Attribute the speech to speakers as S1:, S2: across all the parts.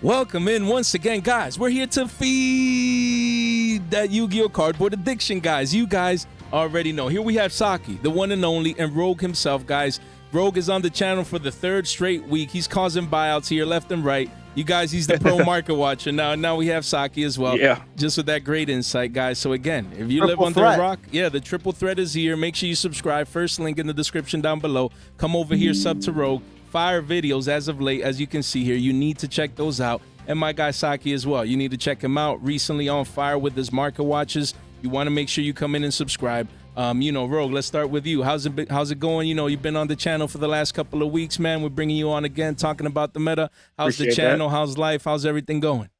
S1: Welcome in once again, guys. We're here to feed that Yu-Gi-Oh cardboard addiction, guys. You guys already know. Here we have Saki, the one and only, and Rogue himself, guys. Rogue is on the channel for the third straight week. He's causing buyouts here left and right. You guys, he's the pro market watcher. Now we have Saki as well.
S2: Yeah.
S1: Just with that great insight, guys. So again, if you live under a rock, yeah, the triple threat is here. Make sure you subscribe. First link in the description down below. Come over here, sub to Rogue. Fire videos as of late, as you can see here. You need to check those out. And my guy Saki as well. You need to check him out. Recently on fire with his market watches. You want to make sure you come in and subscribe. Rogue, let's start with you. How's it going? You know, you've been on the channel for the last couple of weeks, man. We're bringing you on again, talking about the meta. How's the channel? How's life? How's everything going?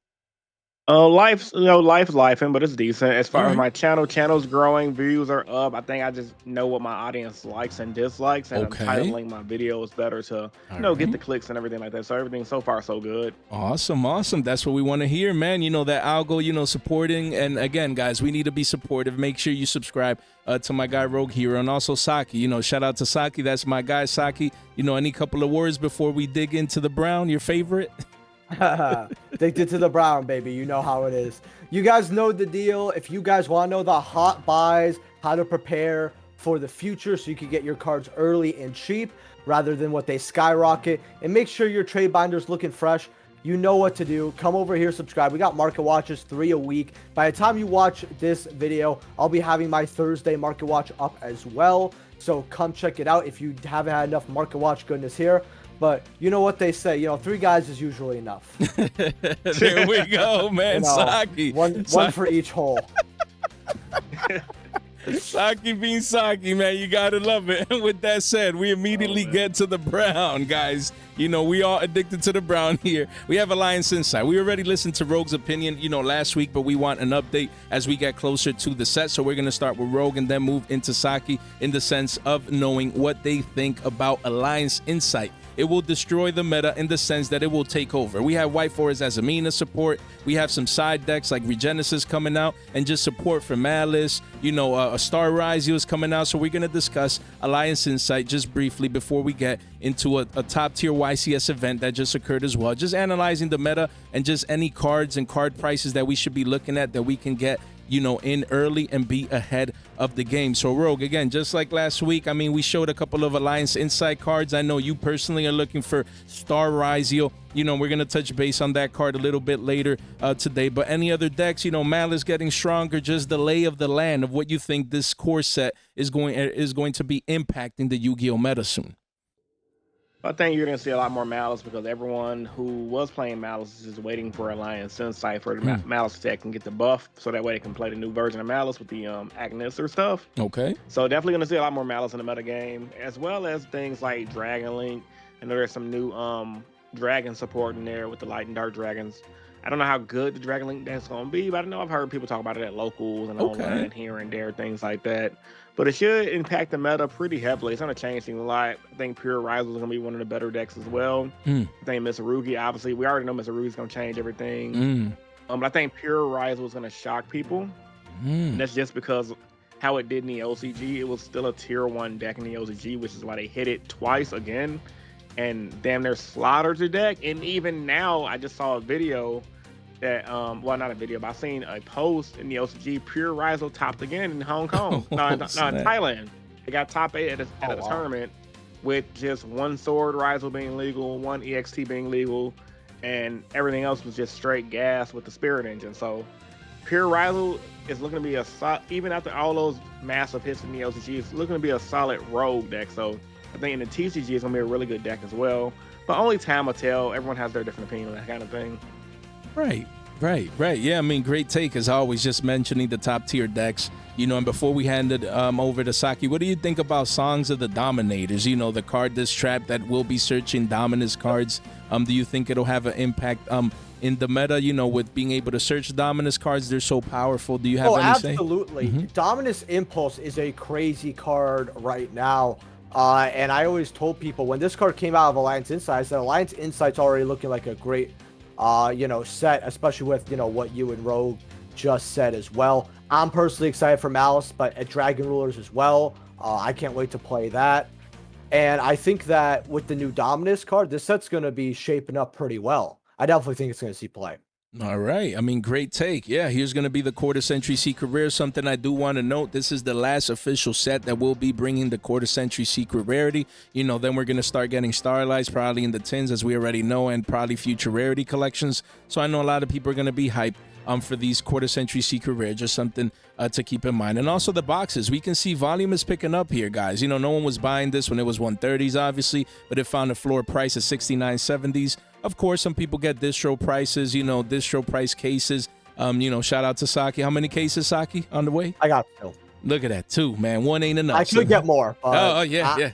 S2: Life's lifing, but it's decent. As far as my channel's growing, views are up. I think I just know what my audience likes and dislikes, and I'm titling my videos better to, get the clicks and everything like that. So everything so far so good. Awesome.
S1: That's what we want to hear, man. You know, that algo, supporting. And again, guys, we need to be supportive. Make sure you subscribe to my guy Rogue here, and also Saki. Shout out to Saki. That's my guy Saki. Any couple of words before we dig into the brown, your favorite?
S3: Addicted to the brown, baby. You know how it is. You guys know the deal. If you guys want to know the hot buys, how to prepare for the future so you can get your cards early and cheap rather than what they skyrocket, and make sure your trade binder's looking fresh, you know what to do. Come over here, subscribe. We got market watches 3 a week. By the time you watch this video, I'll be having my Thursday market watch up as well. So come check it out if you haven't had enough market watch goodness here. But you know what they say, 3 guys is usually enough.
S1: There we go, man. Saki.
S3: One for each hole.
S1: Saki being Saki, man. You got to love it. And with that said, we immediately get to the brown, guys. We all addicted to the brown here. We have Alliance Insight. We already listened to Rogue's opinion, last week, but we want an update as we get closer to the set. So we're going to start with Rogue and then move into Saki in the sense of knowing what they think about Alliance Insight. It will destroy the meta in the sense that it will take over. We have White Forest as Amina support. We have some side decks like Regenesis coming out, and just support for Malice. A Star Ryzeal is coming out. So we're going to discuss Alliance Insight just briefly before we get into a top tier YCS event that just occurred as well. Just analyzing the meta and just any cards and card prices that we should be looking at that we can get in early and be ahead of the game. So Rogue, again, just like last week, we showed a couple of Alliance Insight cards. I know you personally are looking for Star Ryzeal. We're going to touch base on that card a little bit later today. But any other decks, Malice getting stronger, just the lay of the land of what you think this core set is going to be impacting the Yu-Gi-Oh meta soon.
S2: I think you're going to see a lot more Malice because everyone who was playing Malice is just waiting for Alliance Insight for the Malice tech and get the buff so that way they can play the new version of Malice with the Agnesser stuff.
S1: Okay.
S2: So definitely going to see a lot more Malice in the meta game, as well as things like Dragon Link. I know there's some new dragon support in there with the Light and Dark Dragons. I don't know how good the Dragon Link deck's going to be, but I know I've heard people talk about it at locals and online and here and there, things like that. But it should impact the meta pretty heavily. It's going to change things a lot. I think Pure Ryzeal is going to be one of the better decks as well. I think Mitsurugi, obviously, we already know Mitsurugi is going to change everything. But I think Pure Ryzeal is going to shock people. And that's just because how it did in the OCG. It was still a tier 1 deck in the OCG, which is why they hit it twice again. And damn near slaughtered the deck. And even now, I just saw a video that, well, not a video, but I seen a post in the OCG. Pure Ryzeal topped again in Hong Kong. In Thailand. They got top 8 at a tournament with just 1 sword Ryzeal being legal, 1 EXT being legal, and everything else was just straight gas with the Spirit Engine. So Pure Ryzeal is looking to be even after all those massive hits in the OCG, it's looking to be a solid rogue deck. So I think in the TCG, it's going to be a really good deck as well. But only time will tell. Everyone has their different opinion on that kind of thing.
S1: Right. Yeah, great take as always, just mentioning the top tier decks, and before we hand it over to Saki, what do you think about Songs of the Dominators? The card this trap that will be searching Dominus cards. Do you think it'll have an impact in the meta, with being able to search Dominus cards? They're so powerful. Do you have any say?
S3: Absolutely. Dominus Impulse is a crazy card right now. And I always told people when this card came out of Alliance Insight, I said Alliance Insight's already looking like a great set, especially with, what you and Rogue just said as well. I'm personally excited for Malice, but at Dragon Rulers as well. I can't wait to play that. And I think that with the new Dominus card, this set's going to be shaping up pretty well. I definitely think it's going to see play.
S1: All right. I mean, great take. Yeah, here's going to be the Quarter Century Secret Rare. Something I do want to note, this is the last official set that will be bringing the Quarter Century Secret Rarity. You know, then we're going to start getting Starlights probably in the tins, as we already know, and probably future Rarity collections. So I know a lot of people are going to be hyped for these Quarter Century Secret Rare. Just something to keep in mind. And also the boxes. We can see volume is picking up here, guys. You know, no one was buying this when it was 130s, obviously, but it found a floor price of 69.70s. Of course, some people get distro prices, you know, distro price cases. You know, shout out to Saki. How many cases, Saki, on the way?
S3: I got 2.
S1: Look at that, 2, man. 1 ain't enough.
S3: I could get more. But
S1: yeah.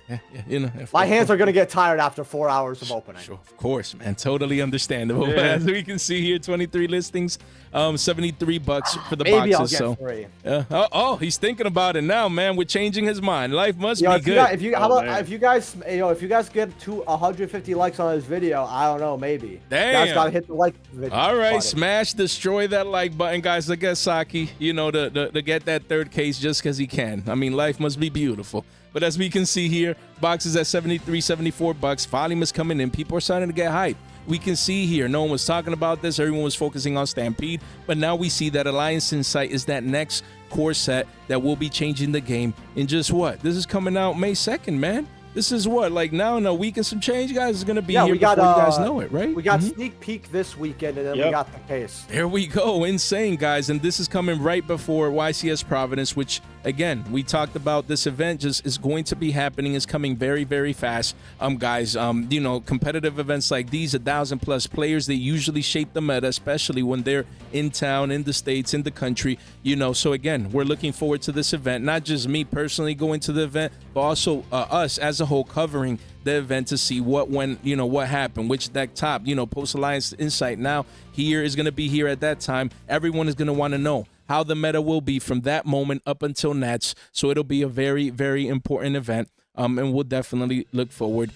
S1: You know,
S3: my hands are going to get tired after 4 hours of opening.
S1: Sure, of course, man. Totally understandable.
S2: Yeah.
S1: As we can see here, 23 listings, $73 for the
S3: Maybe
S1: boxes.
S3: I'll get
S1: 3. Oh, he's thinking about it now, man. We're changing his mind. Life must be good.
S3: If you guys, if you guys get to 150 likes on this video, I don't know, maybe.
S1: Damn.
S3: You guys gotta hit the like video.
S1: All right,
S3: button.
S1: smash, destroy that like button, guys. I guess Saki, you know, to get that 3rd case just because he can. I mean, life must be beautiful. But as we can see here, boxes at $73, $74. Volume is coming in. People are starting to get hyped. We can see here, no one was talking about this. Everyone was focusing on Stampede. But now we see that Alliance Insight is that next core set that will be changing the game in just what? This is coming out May 2nd, man. This is what, like now in a week and some change, guys, is going to be here before you guys know it, right?
S3: We got sneak peek this weekend, and then we got the case.
S1: There we go. Insane, guys. And this is coming right before YCS Providence, which, again, we talked about this event just is going to be happening. Is coming very, very fast. Guys, you know, competitive events like these, 1,000+ players, they usually shape the meta, especially when they're in town, in the States, in the country, you know. So, again, we're looking forward to this event. Not just me personally going to the event, but also us as a whole covering the event to see what went, you know, what happened, which deck top, you know, Post Alliance Insight now here is going to be here at that time. Everyone is going to want to know how the meta will be from that moment up until Nats. So it'll be a very, very important event. And we'll definitely look forward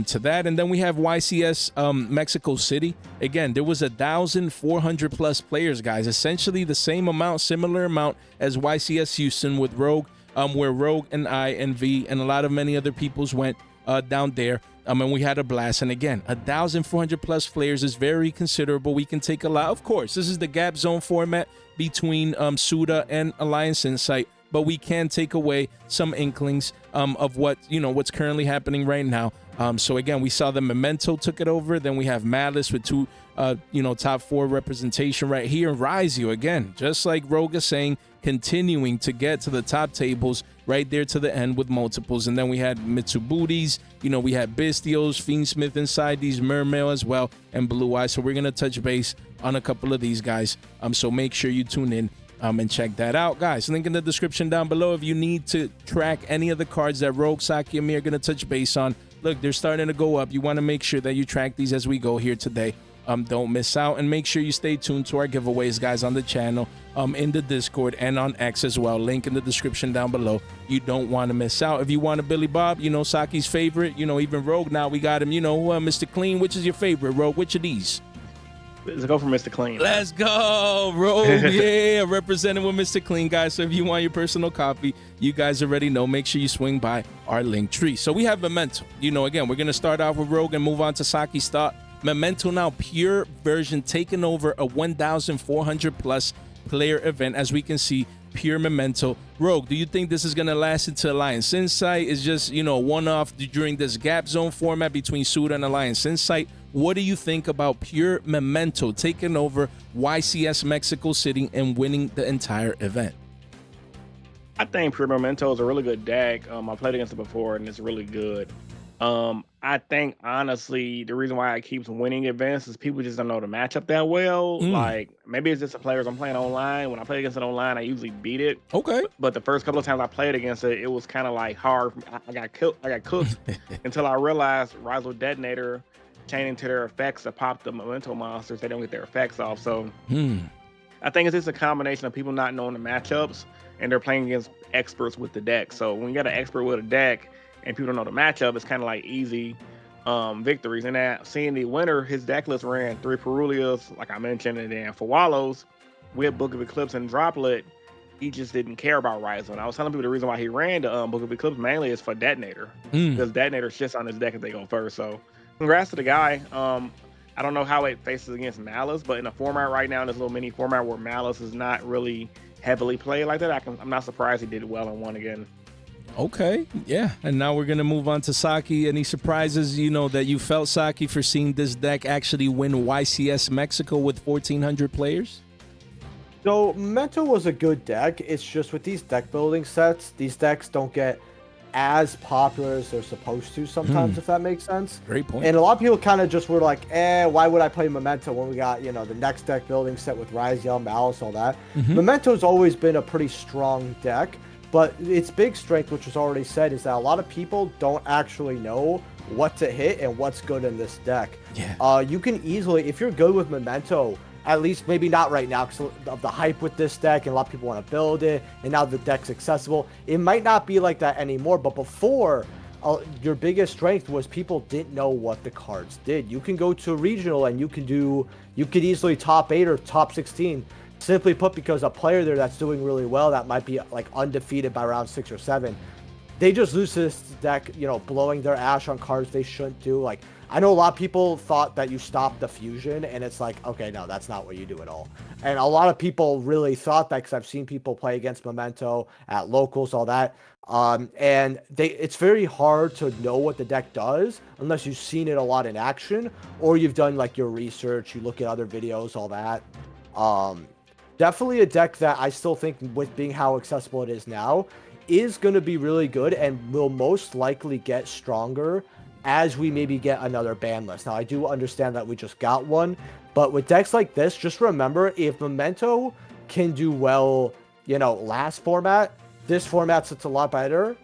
S1: to that. And then we have YCS Mexico City. Again, there was 1,400+ players, guys. Essentially the same amount, similar amount as YCS Houston with Rogue, where Rogue and I and V and a lot of many other peoples went down there. And we had a blast. And again, 1,400+ players is very considerable. We can take a lot. Of course, this is the gap zone format between Suda and Alliance Insight. But we can take away some inklings of what, you know, what's currently happening right now. So again, we saw the Memento took it over. Then we have Malice with 2, you know, top 4 representation right here. Ryzeal, again, just like Rogue is saying, continuing to get to the top tables right there to the end with multiples. And then we had Mitsurugi's, you know, we had Bistios, Fiendsmith inside these Mermail as well, and Blue-Eyes. So we're going to touch base on a couple of these guys. So make sure you tune in and check that out, guys. Link in the description down below if you need to track any of the cards that Rogue, Saki, and me are going to touch base on. Look, they're starting to go up. You want to make sure that you track these as we go here today. Don't miss out, and make sure you stay tuned to our giveaways, guys, on the channel, in the Discord, and on X as well. Link in the description down below. You don't want to miss out. If you want a Billy Bob, you know, Saki's favorite, you know, even Rogue, now we got him, you know, Mr. Clean. Which is your favorite, Rogue? Which of these?
S2: Let's go for Mr. Clean.
S1: Let's go, Rogue. Yeah, representing with Mr. Clean, guys. So if you want your personal copy, you guys already know. Make sure you swing by our link tree. So we have Memento. You know, again, we're going to start off with Rogue and move on to Saki's thought. Memento now, pure version, taking over a 1,400+ player event. As we can see, pure Memento. Rogue, do you think this is going to last into Alliance Insight? Is just, you know, one-off during this gap zone format between Suda and Alliance Insight? What do you think about pure Memento taking over YCS Mexico City and winning the entire event?
S2: I think Pure Memento is a really good deck. I played against it before, and it's really good. I think, honestly, the reason why it keeps winning events is people just don't know the matchup that well. Like, maybe it's just the players I'm playing online. When I play against it online, I usually beat it.
S1: Okay.
S2: But the first couple of times I played against it, it was kind of like hard. I got cooked until I realized Ryzeal Detonator chaining to their effects to pop the Memento monsters. They don't get their effects off. So I think it's just a combination of people not knowing the matchups, and they're playing against experts with the deck. So when you got an expert with a deck and people don't know the matchup, it's kind of like easy victories. And that seeing the winner, his deck list ran 3 Perulias, like I mentioned, and then for Wallows, with Book of Eclipse and Droplet, he just didn't care about Ryzeal. And I was telling people the reason why he ran the Book of Eclipse mainly is for Detonator, because Detonator shits on his deck if they go first. So congrats to the guy. I don't know how it faces against Malice, but in a format right now, in this little mini format where Malice is not really heavily played like that, I'm not surprised he did well and won again.
S1: Okay, yeah. And now we're going to move on to Saki. Any surprises, that you felt, Saki, for seeing this deck actually win YCS Mexico with 1,400 players?
S3: So Memento was a good deck. It's just with these deck building sets, these decks don't get as popular as they're supposed to sometimes, if that makes sense.
S1: Great point.
S3: And a lot of people kind of just were like, why would I play Memento when we got, the next deck building set with Ryzeal, Malice, all that. Memento's always been a pretty strong deck, but its big strength, which was already said, is that a lot of people don't actually know what to hit and what's good in this deck.
S1: Yeah.
S3: You can easily, if you're good with Memento, at least maybe not right now because of the hype with this deck and a lot of people want to build it and now the deck's accessible. It might not be like that anymore, but before, your biggest strength was people didn't know what the cards did. You can go to a regional and you could easily top 8 or top 16, simply put, because a player there that's doing really well, that might be like undefeated by round 6 or 7, they just lose to this deck, blowing their ash on cards they shouldn't do. Like, I know a lot of people thought that you stopped the fusion, and it's like, okay, no, that's not what you do at all. And a lot of people really thought that because I've seen people play against Memento at locals, all that. And it's very hard to know what the deck does unless you've seen it a lot in action or you've done like your research, you look at other videos, all that. Definitely a deck that I still think, with being how accessible it is now, is going to be really good and will most likely get stronger as we maybe get another ban list. Now, I do understand that we just got one, but with decks like this, just remember, if Memento can do well, last format, this format's it's a lot better.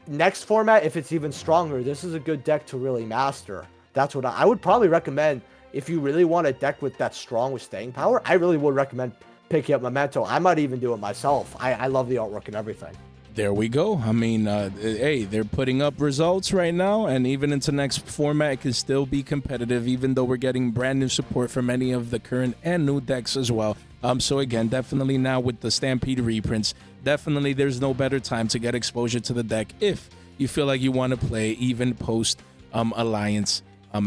S3: Next format, if it's even stronger, this is a good deck to really master. That's what I would probably recommend. If you really want a deck with that strong with staying power, I really would recommend picking up Memento. I might even do it myself. I love the artwork and everything.
S1: There we go. I mean, hey, they're putting up results right now, and even into next format, it can still be competitive, even though we're getting brand new support for many of the current and new decks as well. So again, definitely now with the Stampede reprints, definitely there's no better time to get exposure to the deck if you feel like you want to play even post Alliance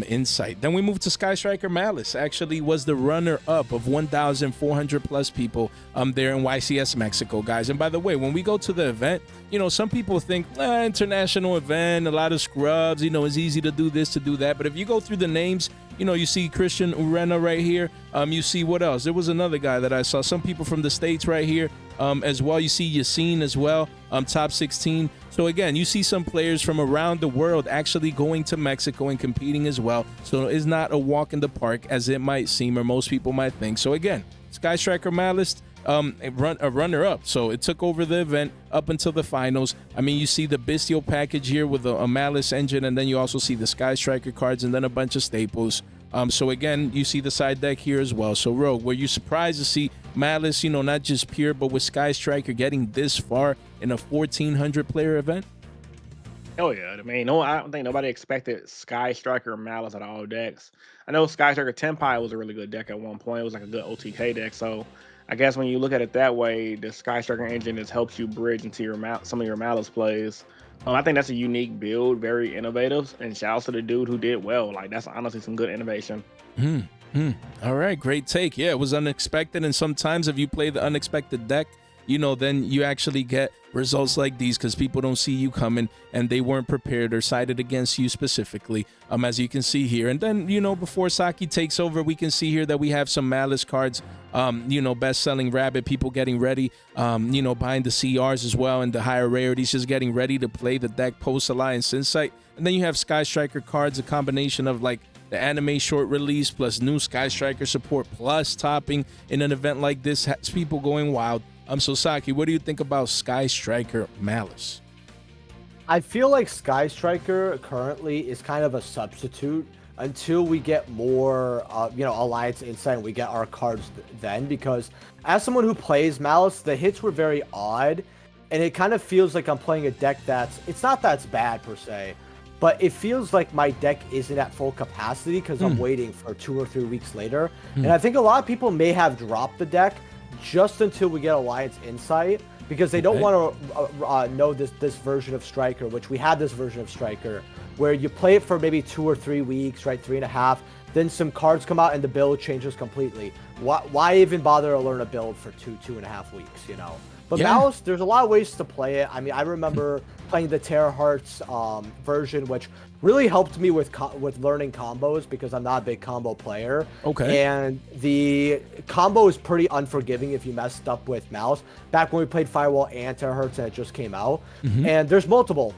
S1: insight. Then we move to Striker Malice. Actually was the runner-up of 1,400 plus people there in YCS Mexico, guys. And by the way, when we go to the event, some people think international event, a lot of scrubs, it's easy to do this, to do that. But if you go through the names, you see Christian Urena right here. You see what else? There was another guy that I saw. Some people from the States right here as well. You see Yassine as well, top 16. So again, you see some players from around the world actually going to Mexico and competing as well. So it's not a walk in the park as it might seem, or most people might think. So again, Striker Malice, a runner-up. So it took over the event up until the finals. I mean, you see the Bestial package here with a Malice engine, and then you also see the Striker cards and then a bunch of staples. So again, you see the side deck here as well. So Rogue, were you surprised to see Malice, not just pure, but with Striker getting this far in a 1,400 player event?
S2: Oh yeah, I mean, I don't think nobody expected Striker Malice at all decks. I know Striker Tenpai was a really good deck at one point. It was like a good OTK deck. So I guess when you look at it that way, the Striker engine just helps you bridge into some of your Malice plays. I think that's a unique build, very innovative, and shouts to the dude who did well. Like, that's honestly some good innovation.
S1: All right, great take. Yeah, it was unexpected, and sometimes if you play the unexpected deck, then you actually get results like these because people don't see you coming and they weren't prepared or sided against you specifically, as you can see here. And then, before Saki takes over, we can see here that we have some Malice cards, best-selling Rabbit, people getting ready, buying the CRs as well and the higher rarities, just getting ready to play the deck post-Alliance Insight. And then you have Striker cards, a combination of like the anime short release plus new Striker support plus topping in an event like this has people going wild. So Saki, what do you think about Striker Malice?
S3: I feel like Striker currently is kind of a substitute until we get more, Alliance Insight and we get our cards then, because as someone who plays Malice, the hits were very odd, and it kind of feels like I'm playing a deck it's not that's bad per se, but it feels like my deck isn't at full capacity because I'm waiting for 2 or 3 weeks later. And I think a lot of people may have dropped the deck just until we get Alliance Insight because they don't want to know this version of Striker, which we had this version of Striker where you play it for maybe 2 or 3 weeks, right? 3.5. then some cards come out and the build changes completely. Why even bother to learn a build for 2.5 weeks, you know? But
S1: Yeah.
S3: Malice, there's a lot of ways to play it. I mean, I remember playing the Terahearts version, which really helped me with learning combos because I'm not a big combo player.
S1: Okay.
S3: And the combo is pretty unforgiving if you messed up with Malice. Back when we played Firewall and Terahearts and it just came out. And there's multiple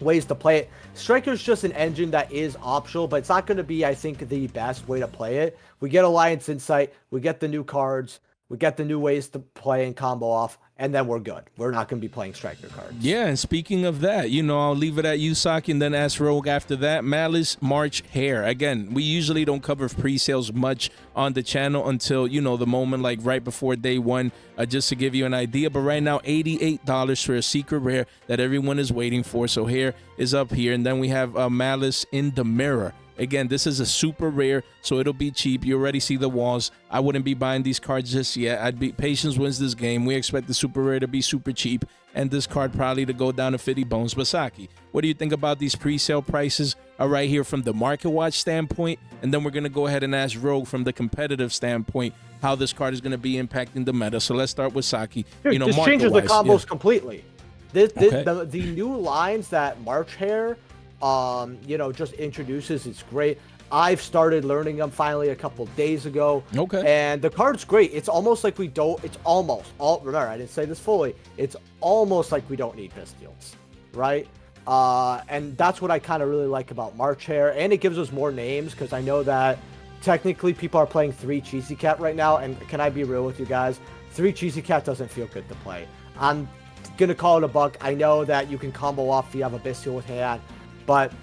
S3: ways to play it. Striker's just an engine that is optional, but it's not going to be, I think, the best way to play it. We get Alliance Insight, we get the new cards, we get the new ways to play and combo off, and then we're good. We're not going to be playing Striker cards.
S1: Yeah, and speaking of that, you know, I'll leave it at you, Saki, and then ask Rogue after that. Malice March Hare. Again, we usually don't cover pre-sales much on the channel until, you know, the moment like right before day one, just to give you an idea. But right now, $88 for a secret rare that everyone is waiting for. So Hare is up here. And then we have Malice in the Mirror. Again, this is a super rare, so it'll be cheap. You already see the walls. I wouldn't be buying these cards just yet. Patience wins this game. We expect the super rare to be super cheap, and this card probably to go down to 50 bones. Basaki, what do you think about these pre-sale prices right here from the Market Watch standpoint? And then we're going to go ahead and ask Rogue from the competitive standpoint how this card is going to be impacting the meta. So let's start with Saki.
S3: Dude,
S1: you know,
S3: this changes the combos
S1: yeah.
S3: completely. The new lines that March Hare you know, just introduces, it's great. I've started learning them finally a couple days ago.
S1: Okay.
S3: And the card's great. It's almost like we don't, remember, I didn't say this fully. It's almost like we don't need Bestials, right? And that's what I kind of really like about March Hare. And it gives us more names because I know that technically people are playing 3 Cheesy Cat right now. And can I be real with you guys? 3 Cheesy Cat doesn't feel good to play. I'm going to call it a buck. I know that you can combo off if you have a Bestial with hand. But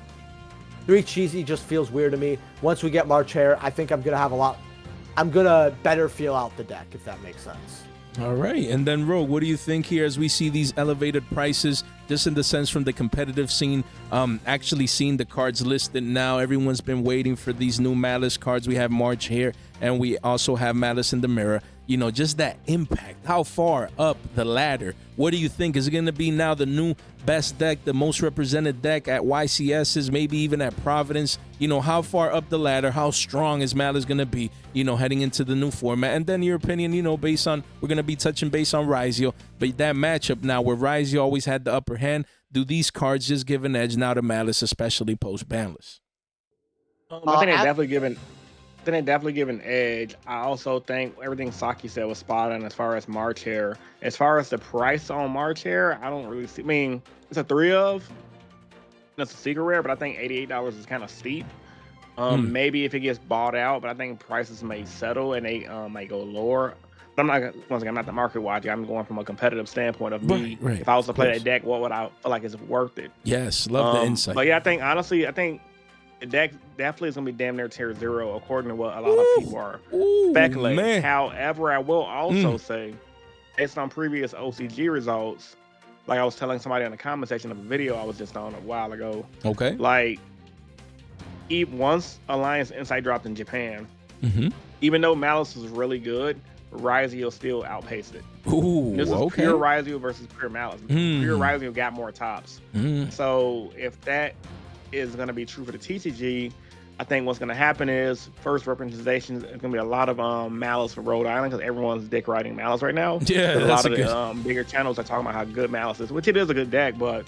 S3: 3 Cheesy just feels weird to me. Once we get March Hare, I think I'm gonna better feel out the deck, if that makes sense.
S1: All right. And then Rogue, what do you think here as we see these elevated prices, just in the sense from the competitive scene, actually seeing the cards listed now? Everyone's been waiting for these new Malice cards. We have March Hare, and we also have Malice in the Mirror. You know, just that impact. How far up the ladder? What do you think? Is it going to be now the new best deck, the most represented deck at YCS's, maybe even at Providence? You know, how far up the ladder, how strong is Malice going to be, you know, heading into the new format? And then your opinion, you know, based on, we're going to be touching base on Ryzeal, but that matchup now where Ryzeal always had the upper hand, do these cards just give an edge now to Malice, especially post-banless?
S2: I think they definitely give an edge. I also think everything Saki said was spot on as far as March Hare. As far as the price on March Hare, I don't really see. I mean, it's a 3 of. It's a secret rare, but I think $88 is kind of steep. Maybe if it gets bought out, but I think prices may settle and they might go lower. But I'm not, once again, I'm not the market watcher. I'm going from a competitive standpoint of me.
S1: Right,
S2: if I was to play that deck, what would I feel like is worth it?
S1: Yes, love the insight.
S2: But yeah, I think the deck definitely is going to be damn near tier 0, according to what a lot of people are speculating.
S1: Man.
S2: However, I will also say, based on previous OCG results, like I was telling somebody in the comment section of a video I was just on a while ago.
S1: Okay.
S2: Like, once Alliance Insight dropped in Japan, even though Malice was really good, Ryzeal still outpaced it.
S1: Ooh,
S2: this is
S1: okay.
S2: pure Ryzeal versus pure Malice. Pure Ryzeal got more tops. So if that is going to be true for the TCG, I think what's going to happen is first representation is going to be a lot of Malice for Rhode Island because everyone's dick riding Malice right now.
S1: Yeah,
S2: a lot of the bigger channels are talking about how good Malice is, which it is a good deck, but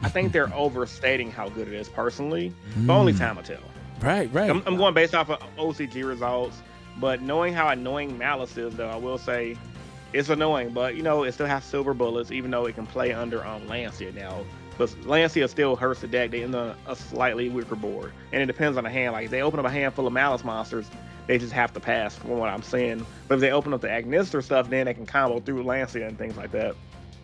S2: I think they're overstating how good it is personally. But only time will tell.
S1: Right.
S2: I'm going based off of OCG results, but knowing how annoying Malice is, though, I will say it's annoying, but you know, it still has silver bullets, even though it can play under Lancia now. But Lancia still hurts the deck. They end on a slightly weaker board. And it depends on the hand. Like, if they open up a hand full of Malice monsters, they just have to pass, from what I'm saying. But if they open up the Agnister stuff, then they can combo through Lancia and things like that.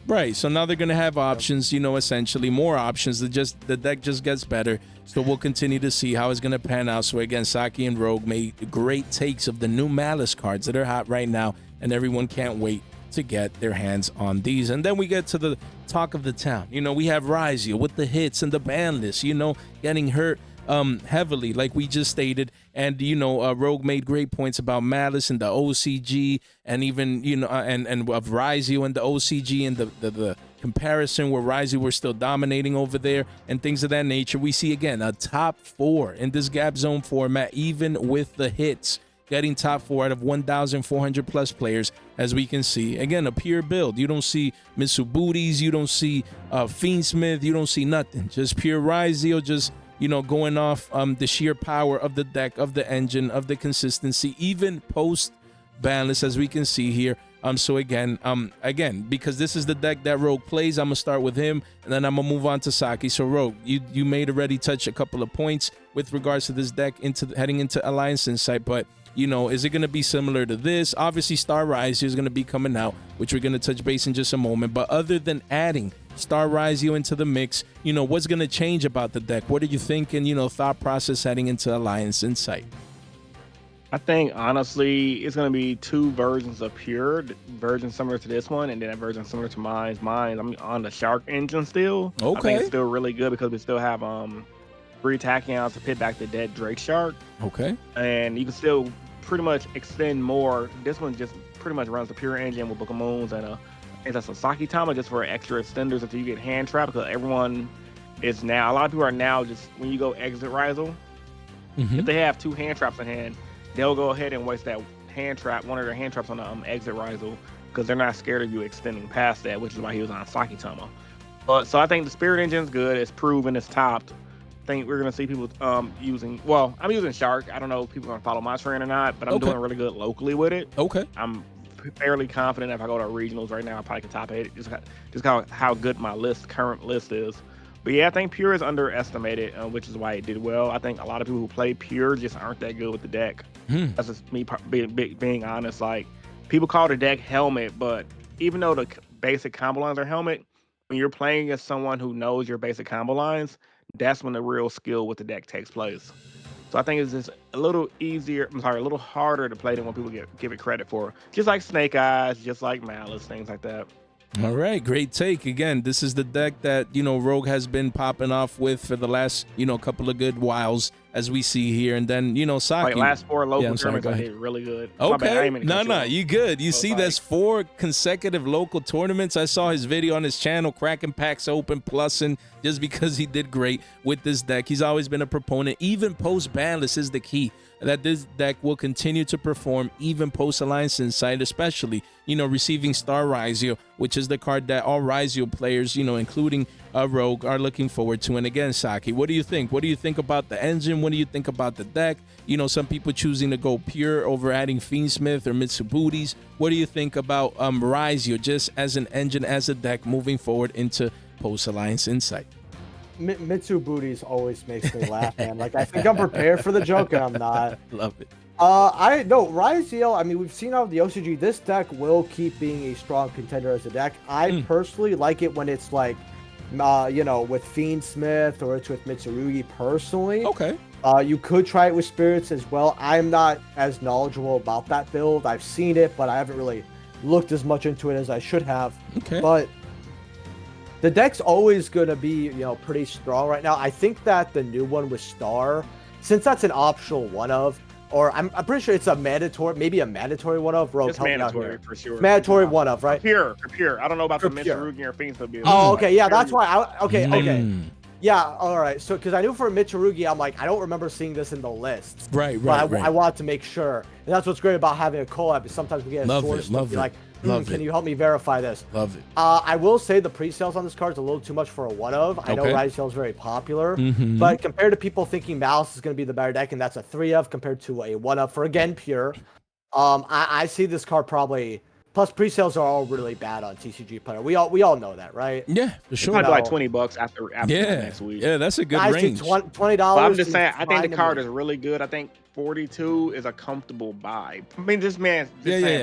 S1: Right. So now they're going to have options, you know, essentially more options. The deck just gets better. So we'll continue to see how it's going to pan out. So again, Saki and Rogue made great takes of the new Malice cards that are hot right now. And everyone can't wait to get their hands on these. And then we get to the talk of the town. You know, we have Ryzeal with the hits and the ban list, you know, getting hurt heavily, like we just stated. And, you know, Rogue made great points about Malice and the OCG, and even, you know, and of Ryzeal and the OCG, and the comparison where Ryzeal were still dominating over there and things of that nature. We see, again, a top 4 in this gap zone format, even with the hits, getting top 4 out of 1,400 plus players, as we can see. Again, a pure build. You don't see Mitsurugi's, you don't see Fiendsmith, you don't see nothing. Just pure Ryzeal, just, you know, going off the sheer power of the deck, of the engine, of the consistency, even post balance, as we can see here. So again, because this is the deck that Rogue plays, I'm gonna start with him, and then I'm gonna move on to Saki. So Rogue, you made already touch a couple of points with regards to this deck heading into Alliance Insight, but you know, is it going to be similar to this? Obviously, Star Ryzeal is going to be coming out, which we're going to touch base in just a moment. But other than adding Star Ryzeal into the mix, you know, what's going to change about the deck? What are you thinking, you know, thought process heading into Alliance Insight?
S2: I think, honestly, it's going to be 2 versions of Pure, version similar to this one, and then a version similar to mine. I'm on the Shark engine still.
S1: Okay.
S2: I think it's still really good because we still have 3 tachyons to pit back the dead Drake Shark.
S1: Okay.
S2: And you can still pretty much extend more. This one just pretty much runs the Pure engine with Book of Moons and a Sasaki Tama just for extra extenders until you get hand trapped, because everyone is now, a lot of people are now just, when you go exit Ryzeal, if they have 2 hand traps in hand, they'll go ahead and waste that hand trap, one of their hand traps on the exit Ryzeal, because they're not scared of you extending past that, which is why he was on Saki Tama. But so I think the Spirit engine's good. It's proven. It's topped. I think we're gonna see people using. Well, I'm using Shark. I don't know if people are gonna follow my trend or not, but I'm doing really good locally with it.
S1: Okay.
S2: I'm fairly confident if I go to regionals right now, I probably can top 8. Just how good my current list is. But yeah, I think Pure is underestimated, which is why it did well. I think a lot of people who play Pure just aren't that good with the deck. That's just me being honest. Like, people call the deck Helmet, but even though the basic combo lines are Helmet, when you're playing against someone who knows your basic combo lines, that's when the real skill with the deck takes place. So I think it's just a little easier, a little harder to play than what people give it credit for. Just like Snake Eyes, just like Malice, things like that.
S1: All right, great take. Again, this is the deck that, you know, Rogue has been popping off with for the last, you know, couple of good whiles, as we see here. And then, you know, Saki.
S2: Last 4 local tournaments, I did really good.
S1: Okay, no, you good. You see, that's 4 consecutive local tournaments. I saw his video on his channel, cracking packs open, plussing, just because he did great with this deck. He's always been a proponent. Even post-banless is the key, that this deck will continue to perform even post-Alliance Insight, especially, you know, receiving Star Ryzeal, which is the card that all Ryzeal players, you know, including Rogue, are looking forward to. And again, Saki, what do you think? What do you think about the engine? What do you think about the deck? You know, some people choosing to go Pure over adding Fiendsmith or Mitsurugi's. What do you think about Ryzeal just as an engine, as a deck moving forward into post-Alliance Insight?
S3: Mitsurugi's always makes me laugh, man. Like, I think I'm prepared for the joke, and I'm not.
S1: Love it.
S3: Ryzeal, I mean, we've seen out of the OCG, this deck will keep being a strong contender as a deck. I personally like it when it's like, you know, with Fiendsmith or it's with Mitsurugi personally.
S1: Okay.
S3: You could try it with Spirits as well. I'm not as knowledgeable about that build. I've seen it, but I haven't really looked as much into it as I should have.
S1: Okay.
S3: But the deck's always going to be, you know, pretty strong right now. I think that the new one with Star, since that's an optional one of, or I'm pretty sure it's a mandatory, maybe a mandatory one of. Rogue,
S2: it's mandatory for sure.
S3: Mandatory one of, right?
S2: For pure. I don't know about the Mitsurugi or Fiendsmith.
S3: Oh, okay. Yeah, that's why. Okay. Yeah, all right. So, because I knew for Mitsurugi, I'm like, I don't remember seeing this in the list.
S1: Right.
S3: I wanted to make sure. And that's what's great about having a collab, is sometimes we get a source to be like, can you help me verify this?
S1: Love it.
S3: I will say the pre-sales on this card is a little too much for a one of. I know Ryzeal is very popular, but compared to people thinking Malice is going to be the better deck, and that's a 3 of compared to a 1 of for, again, Pure. I see this card probably. Plus, pre-sales are all really bad on TCG Player. We all know that, right?
S1: Yeah, for sure.
S2: Might be like $20 after next week.
S1: Yeah, that's a good range.
S3: $20.
S2: I'm just saying, I think the card is really good. I think 42 is a comfortable buy. I mean, this man.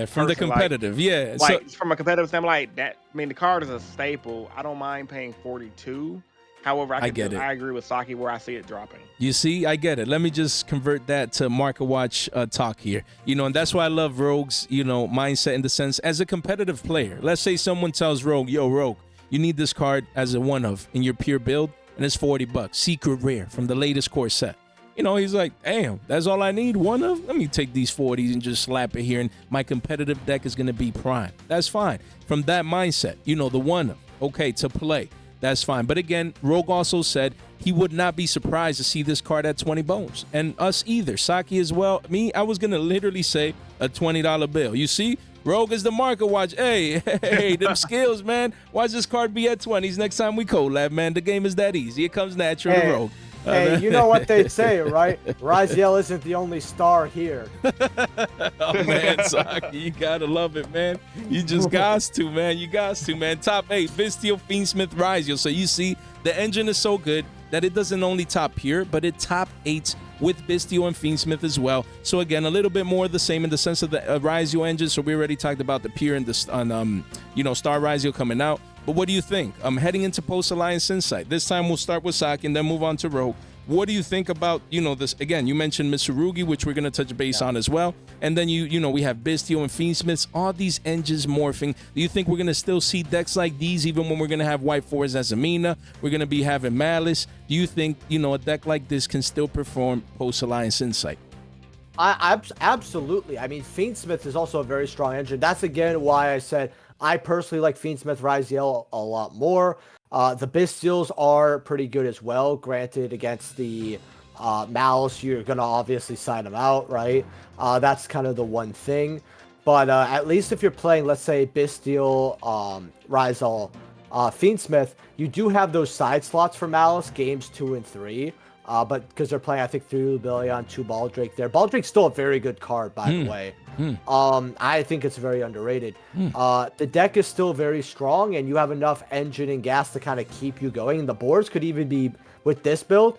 S1: From the competitive,
S2: from a competitive standpoint, the card is a staple. I don't mind paying 42. However, I agree with Saki where I see it dropping.
S1: You see, I get it. Let me just convert that to market watch talk here. You know, and that's why I love Rogue's, you know, mindset, in the sense, as a competitive player. Let's say someone tells Rogue, yo, Rogue, you need this card as a 1 of in your Pure build, and it's $40. Secret rare from the latest core set. You know, he's like, damn, that's all I need. One of, let me take these 40s and just slap it here, and my competitive deck is going to be prime. That's fine. From that mindset, you know, the one of, okay, to play, that's fine. But again, Rogue also said he would not be surprised to see this card at 20 bones. And us either. Saki as well. Me, I was going to literally say a $20 bill. You see? Rogue is the market watch. Hey, them skills, man. Watch this card be at 20s next time we collab, man. The game is that easy. It comes natural to Rogue.
S3: Hey, you know what they say, right? Ryzeal isn't the only star here.
S1: Oh, man, Saki, you gotta love it, man. You just got to, man. You got to, man. Top 8, Fiendsmith, Fiendsmith, Ryzeal. So you see, the engine is so good that it doesn't only top pure, but it top 8s with Bistio and Fiendsmith as well. So again, a little bit more of the same in the sense of the Ryzeal engine. So we already talked about the pure and the Star Ryzeal coming out. But what do you think? Heading into Post-Alliance Insight. This time we'll start with Saki and then move on to Rogue. What do you think about, this? Again, you mentioned Mitsurugi, which we're going to touch base on as well. And then, we have Bistio and Fiendsmiths, all these engines morphing. Do you think we're going to still see decks like these even when we're going to have White Forest as Amina? We're going to be having Malice. Do you think, a deck like this can still perform Post-Alliance Insight?
S3: Absolutely. I mean, Fiendsmith is also a very strong engine. That's, again, why I said I personally like Fiendsmith Ryzeal a lot more. The Bistials are pretty good as well. Granted, against the Malice, you're going to obviously sign them out, right? That's kind of the one thing. But at least if you're playing, let's say, Bistial, Ryzeal, Fiendsmith, you do have those side slots for Malice, games 2 and 3. But because they're playing, I think, 3 Lubellion, 2 Baldrake there. Baldrake's still a very good card, by the way. I think it's very underrated. The deck is still very strong, and you have enough engine and gas to kind of keep you going. The boards could even be, with this build,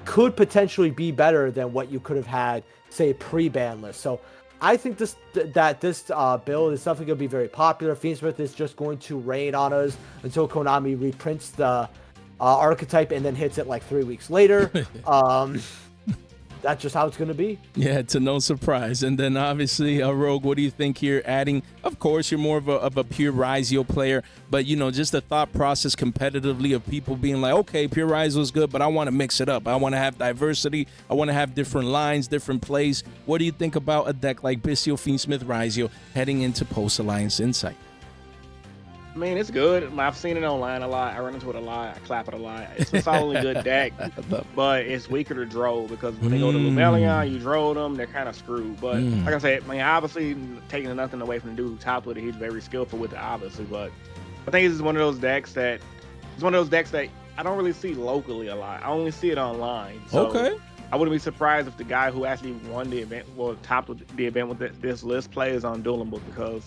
S3: could potentially be better than what you could have had, say, pre-ban list. So I think this build is definitely going to be very popular. Fiendsmith is just going to reign on us until Konami reprints the archetype and then hits it like 3 weeks later. That's just how it's going to be.
S1: Yeah, to no surprise. And then obviously, Rogue, what do you think here? Adding, of course, you're more of a pure Ryzeal player, but just the thought process competitively of people being like, okay, pure Ryzeal is good, but I want to mix it up. I want to have diversity. I want to have different lines, different plays. What do you think about a deck like Bistio, Fiendsmith, Ryzeal heading into Post-Alliance Insight?
S2: I mean, it's good. I've seen it online a lot. I run into it a lot. I clap it a lot. It's a solidly good deck, but it's weaker to draw because when they go to Lubellion, you draw them, they're kind of screwed. But like I said, obviously, taking nothing away from the dude who topped with it, he's very skillful with it, obviously. But I think it's one of those decks that I don't really see locally a lot. I only see it online. So
S1: okay.
S2: I wouldn't be surprised if the guy who actually won the event, topped the event with this list, plays on Duel because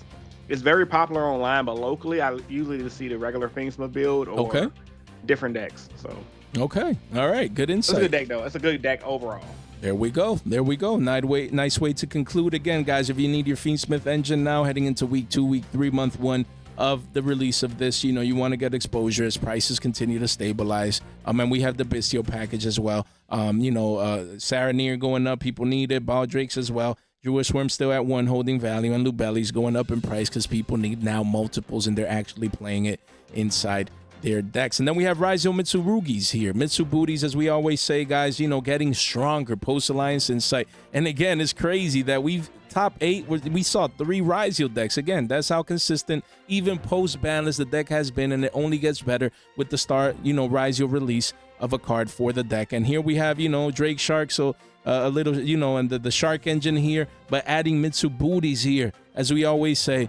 S2: it's very popular online, but locally, I usually just see the regular Fiendsmith build or different decks. So
S1: okay, all right, good insight.
S2: It's a good deck, though. It's a good deck overall.
S1: There we go. Nice way to conclude. Again, guys, if you need your Fiendsmith engine now, heading into week 2, week 3, month 1 of the release of this, you want to get exposure as prices continue to stabilize. And we have the Bistio package as well. Saranir going up, people need it. Baldrakes as well. Jewish Worm still at 1, holding value, and Lubelli's going up in price because people need now multiples, and they're actually playing it inside their decks. And then we have Ryzeal Mitsurugis here. Mitsubooties, as we always say, guys, getting stronger post-Alliance Insight. And again, it's crazy that we've top 8, we saw 3 Ryzeal decks. Again, that's how consistent, even post-banless, the deck has been, and it only gets better with the Ryzeal release of a card for the deck. And here we have, Drake Shark, so a little, and the Shark engine here, but adding Mitsubooties here, as we always say.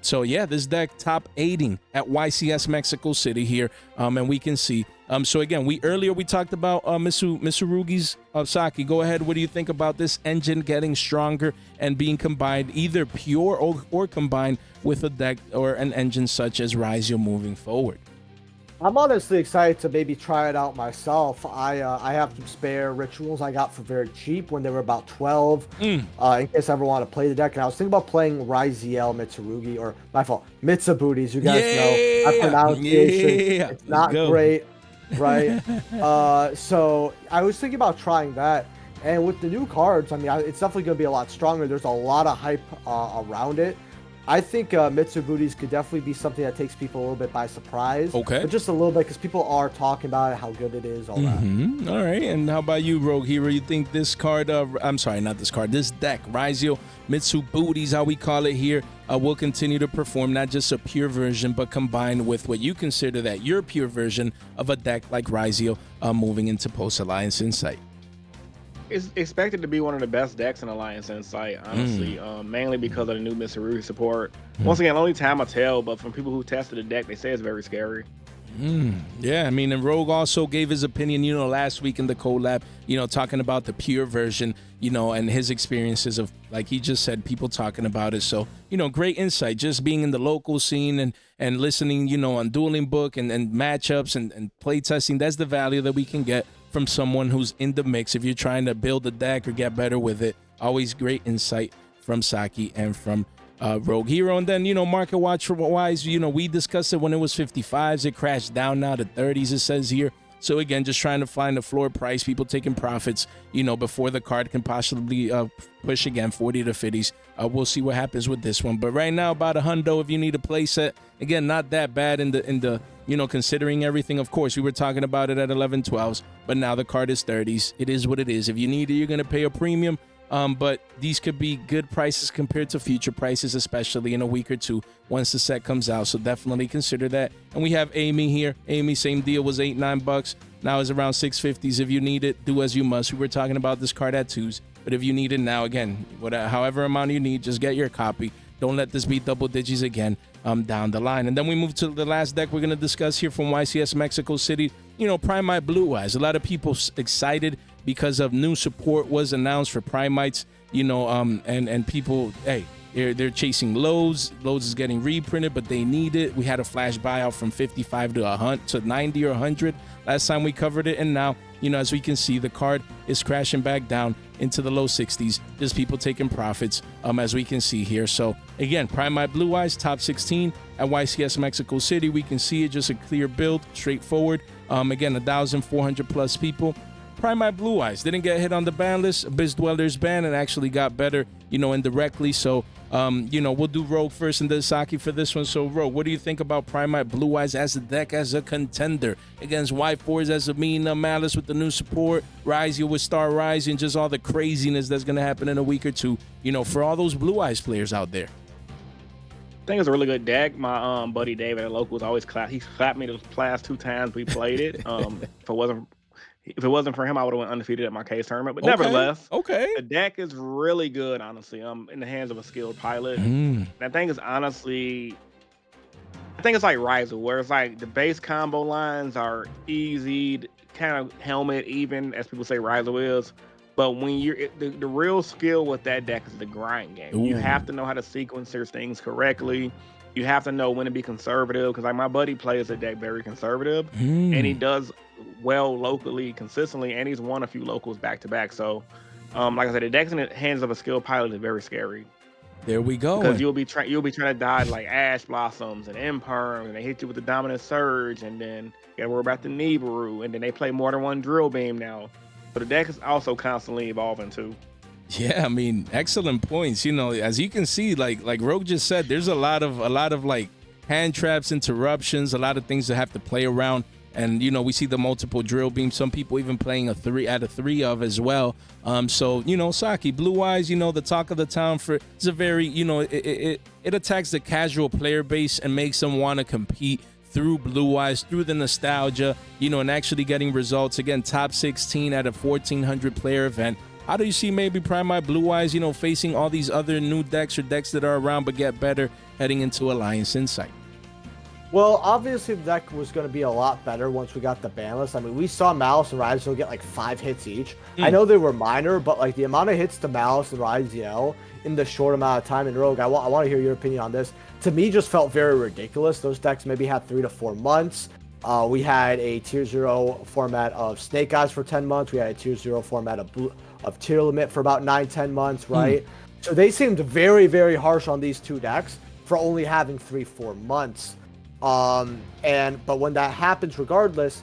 S1: So yeah, this deck top 8ing at YCS Mexico City here, and we can see. So again, we talked about Mitsurugi's. Saki, go ahead. What do you think about this engine getting stronger and being combined, either pure or combined with a deck or an engine such as Ryzeal moving forward?
S3: I'm honestly excited to maybe try it out myself. I have some spare rituals I got for very cheap when they were about 12, in case I ever want to play the deck. And I was thinking about playing Ryzeal Mitsurugi, or my fault, Mitsubooties. You guys know my pronunciation. It's not great, right? So I was thinking about trying that. And with the new cards, it's definitely going to be a lot stronger. There's a lot of hype around it. I think Mitsurugi's could definitely be something that takes people a little bit by surprise.
S1: Okay.
S3: But just a little bit, because people are talking about it, how good it is, all that.
S1: All right. And how about you, Rogue Hero? You think this card, I'm sorry, not this card, this deck, Ryzeal Mitsurugi, how we call it here, will continue to perform not just a pure version, but combined with what you consider that your pure version of a deck like Ryzeal moving into Post-Alliance Insight?
S2: It's expected to be one of the best decks in Alliance Insight, honestly, mainly because of the new Mitsurugi support. Once again, only time will tell, but from people who tested the deck, they say it's very scary.
S1: Yeah, I mean, and Rogue also gave his opinion, last week in the collab, talking about the pure version, and his experiences of, like he just said, people talking about it. So, great insight, just being in the local scene and listening, on Dueling Book and matchups and play testing. That's the value that we can get from someone who's in the mix. If you're trying to build a deck or get better with it, always great insight from Saki and from Rogue Hero. And then, market watch wise, we discussed it when it was 55s. It crashed down now to 30s, it says here. So again, just trying to find the floor price, people taking profits, before the card can possibly push again 40 to 50s. We'll see what happens with this one. But right now, about $100 if you need a play set. Again, not that bad in the considering everything. Of course, we were talking about it at 11, 12s, but now the card is 30s. It is what it is. If you need it, you're going to pay a premium. But these could be good prices compared to future prices, especially in a week or two once the set comes out. So definitely consider that. And we have Amy here. Amy, same deal, was $8-9. Now is around 650s. If you need it, do as you must. We were talking about this card at 2s, but if you need it now, again, however amount you need, just get your copy. Don't let this be double digits again down the line. And then we move to the last deck we're going to discuss here from YCS Mexico City. Primite Blue-Eyes. A lot of people excited because of new support was announced for Primites, and people, hey, they're chasing loads. Loads is getting reprinted, but they need it. We had a flash buyout from 55 to 90 or 100 last time we covered it, and now, as we can see, the card is crashing back down into the low 60s. Just people taking profits, as we can see here. So again, Primite Blue-Eyes, top 16 at YCS Mexico City. We can see it, just a clear build, straightforward. Again, 1,400 plus people. Primite Blue-Eyes didn't get hit on the ban list. Abyss Dweller's ban, and actually got better, indirectly. So, we'll do Rogue first and then Saki for this one. So, Rogue, what do you think about Primite Blue-Eyes as a deck, as a contender against Y4s as a Malice with the new support, Ryzeal with Star Rising, just all the craziness that's going to happen in a week or two, for all those Blue-Eyes players out there?
S2: I think it's a really good deck. My buddy David at local was always he clapped me those last 2 times we played it. If it wasn't for him, I would have went undefeated at my case tournament. But nevertheless, the deck is really good, honestly. In the hands of a skilled pilot. And I think it's honestly, I think it's like Ryzeal, where it's like the base combo lines are easy, kind of helmet even, as people say Ryzeal is. But when the real skill with that deck is the grind game. You have to know how to sequence your things correctly. You have to know when to be conservative, because like my buddy plays the deck very conservative, and he does well locally consistently, and he's won a few locals back to back. So, like I said, the deck's in the hands of a skilled pilot is very scary.
S1: There we go.
S2: Because you'll be trying to dodge like Ash Blossoms and Imperm, and they hit you with the Dominant Surge, and then you gotta worry about the Nibiru, and then they play more than one Drill Beam now. But the deck is also constantly evolving too.
S1: Yeah, I mean, excellent points. As you can see, like Rogue just said, there's a lot of like hand traps, interruptions, a lot of things that have to play around. And we see the multiple drill beams. Some people even playing a 3 of as well. So Saki Blue-Eyes, the talk of the town for it's a very it attacks the casual player base and makes them want to compete through Blue-Eyes, through the nostalgia, and actually getting results. Again, top 16 at a 1,400 player event. How do you see maybe Primite Blue-Eyes, facing all these other new decks or decks that are around but get better heading into Alliance Insight?
S3: Well, obviously the deck was going to be a lot better once we got the ban list. I mean, we saw Malice and Ryzeal get like 5 hits each. I know they were minor, but like the amount of hits to Malice and Ryzeal in the short amount of time in Rogue, I want to hear your opinion on this. To me, just felt very ridiculous. Those decks maybe had 3 to 4 months. We had a tier 0 format of Snake Eyes for 10 months. We had a tier 0 format of Tier Limit for about 9-10 months, right? So they seemed very, very harsh on these 2 decks for only having 3-4 months. But when that happens, regardless,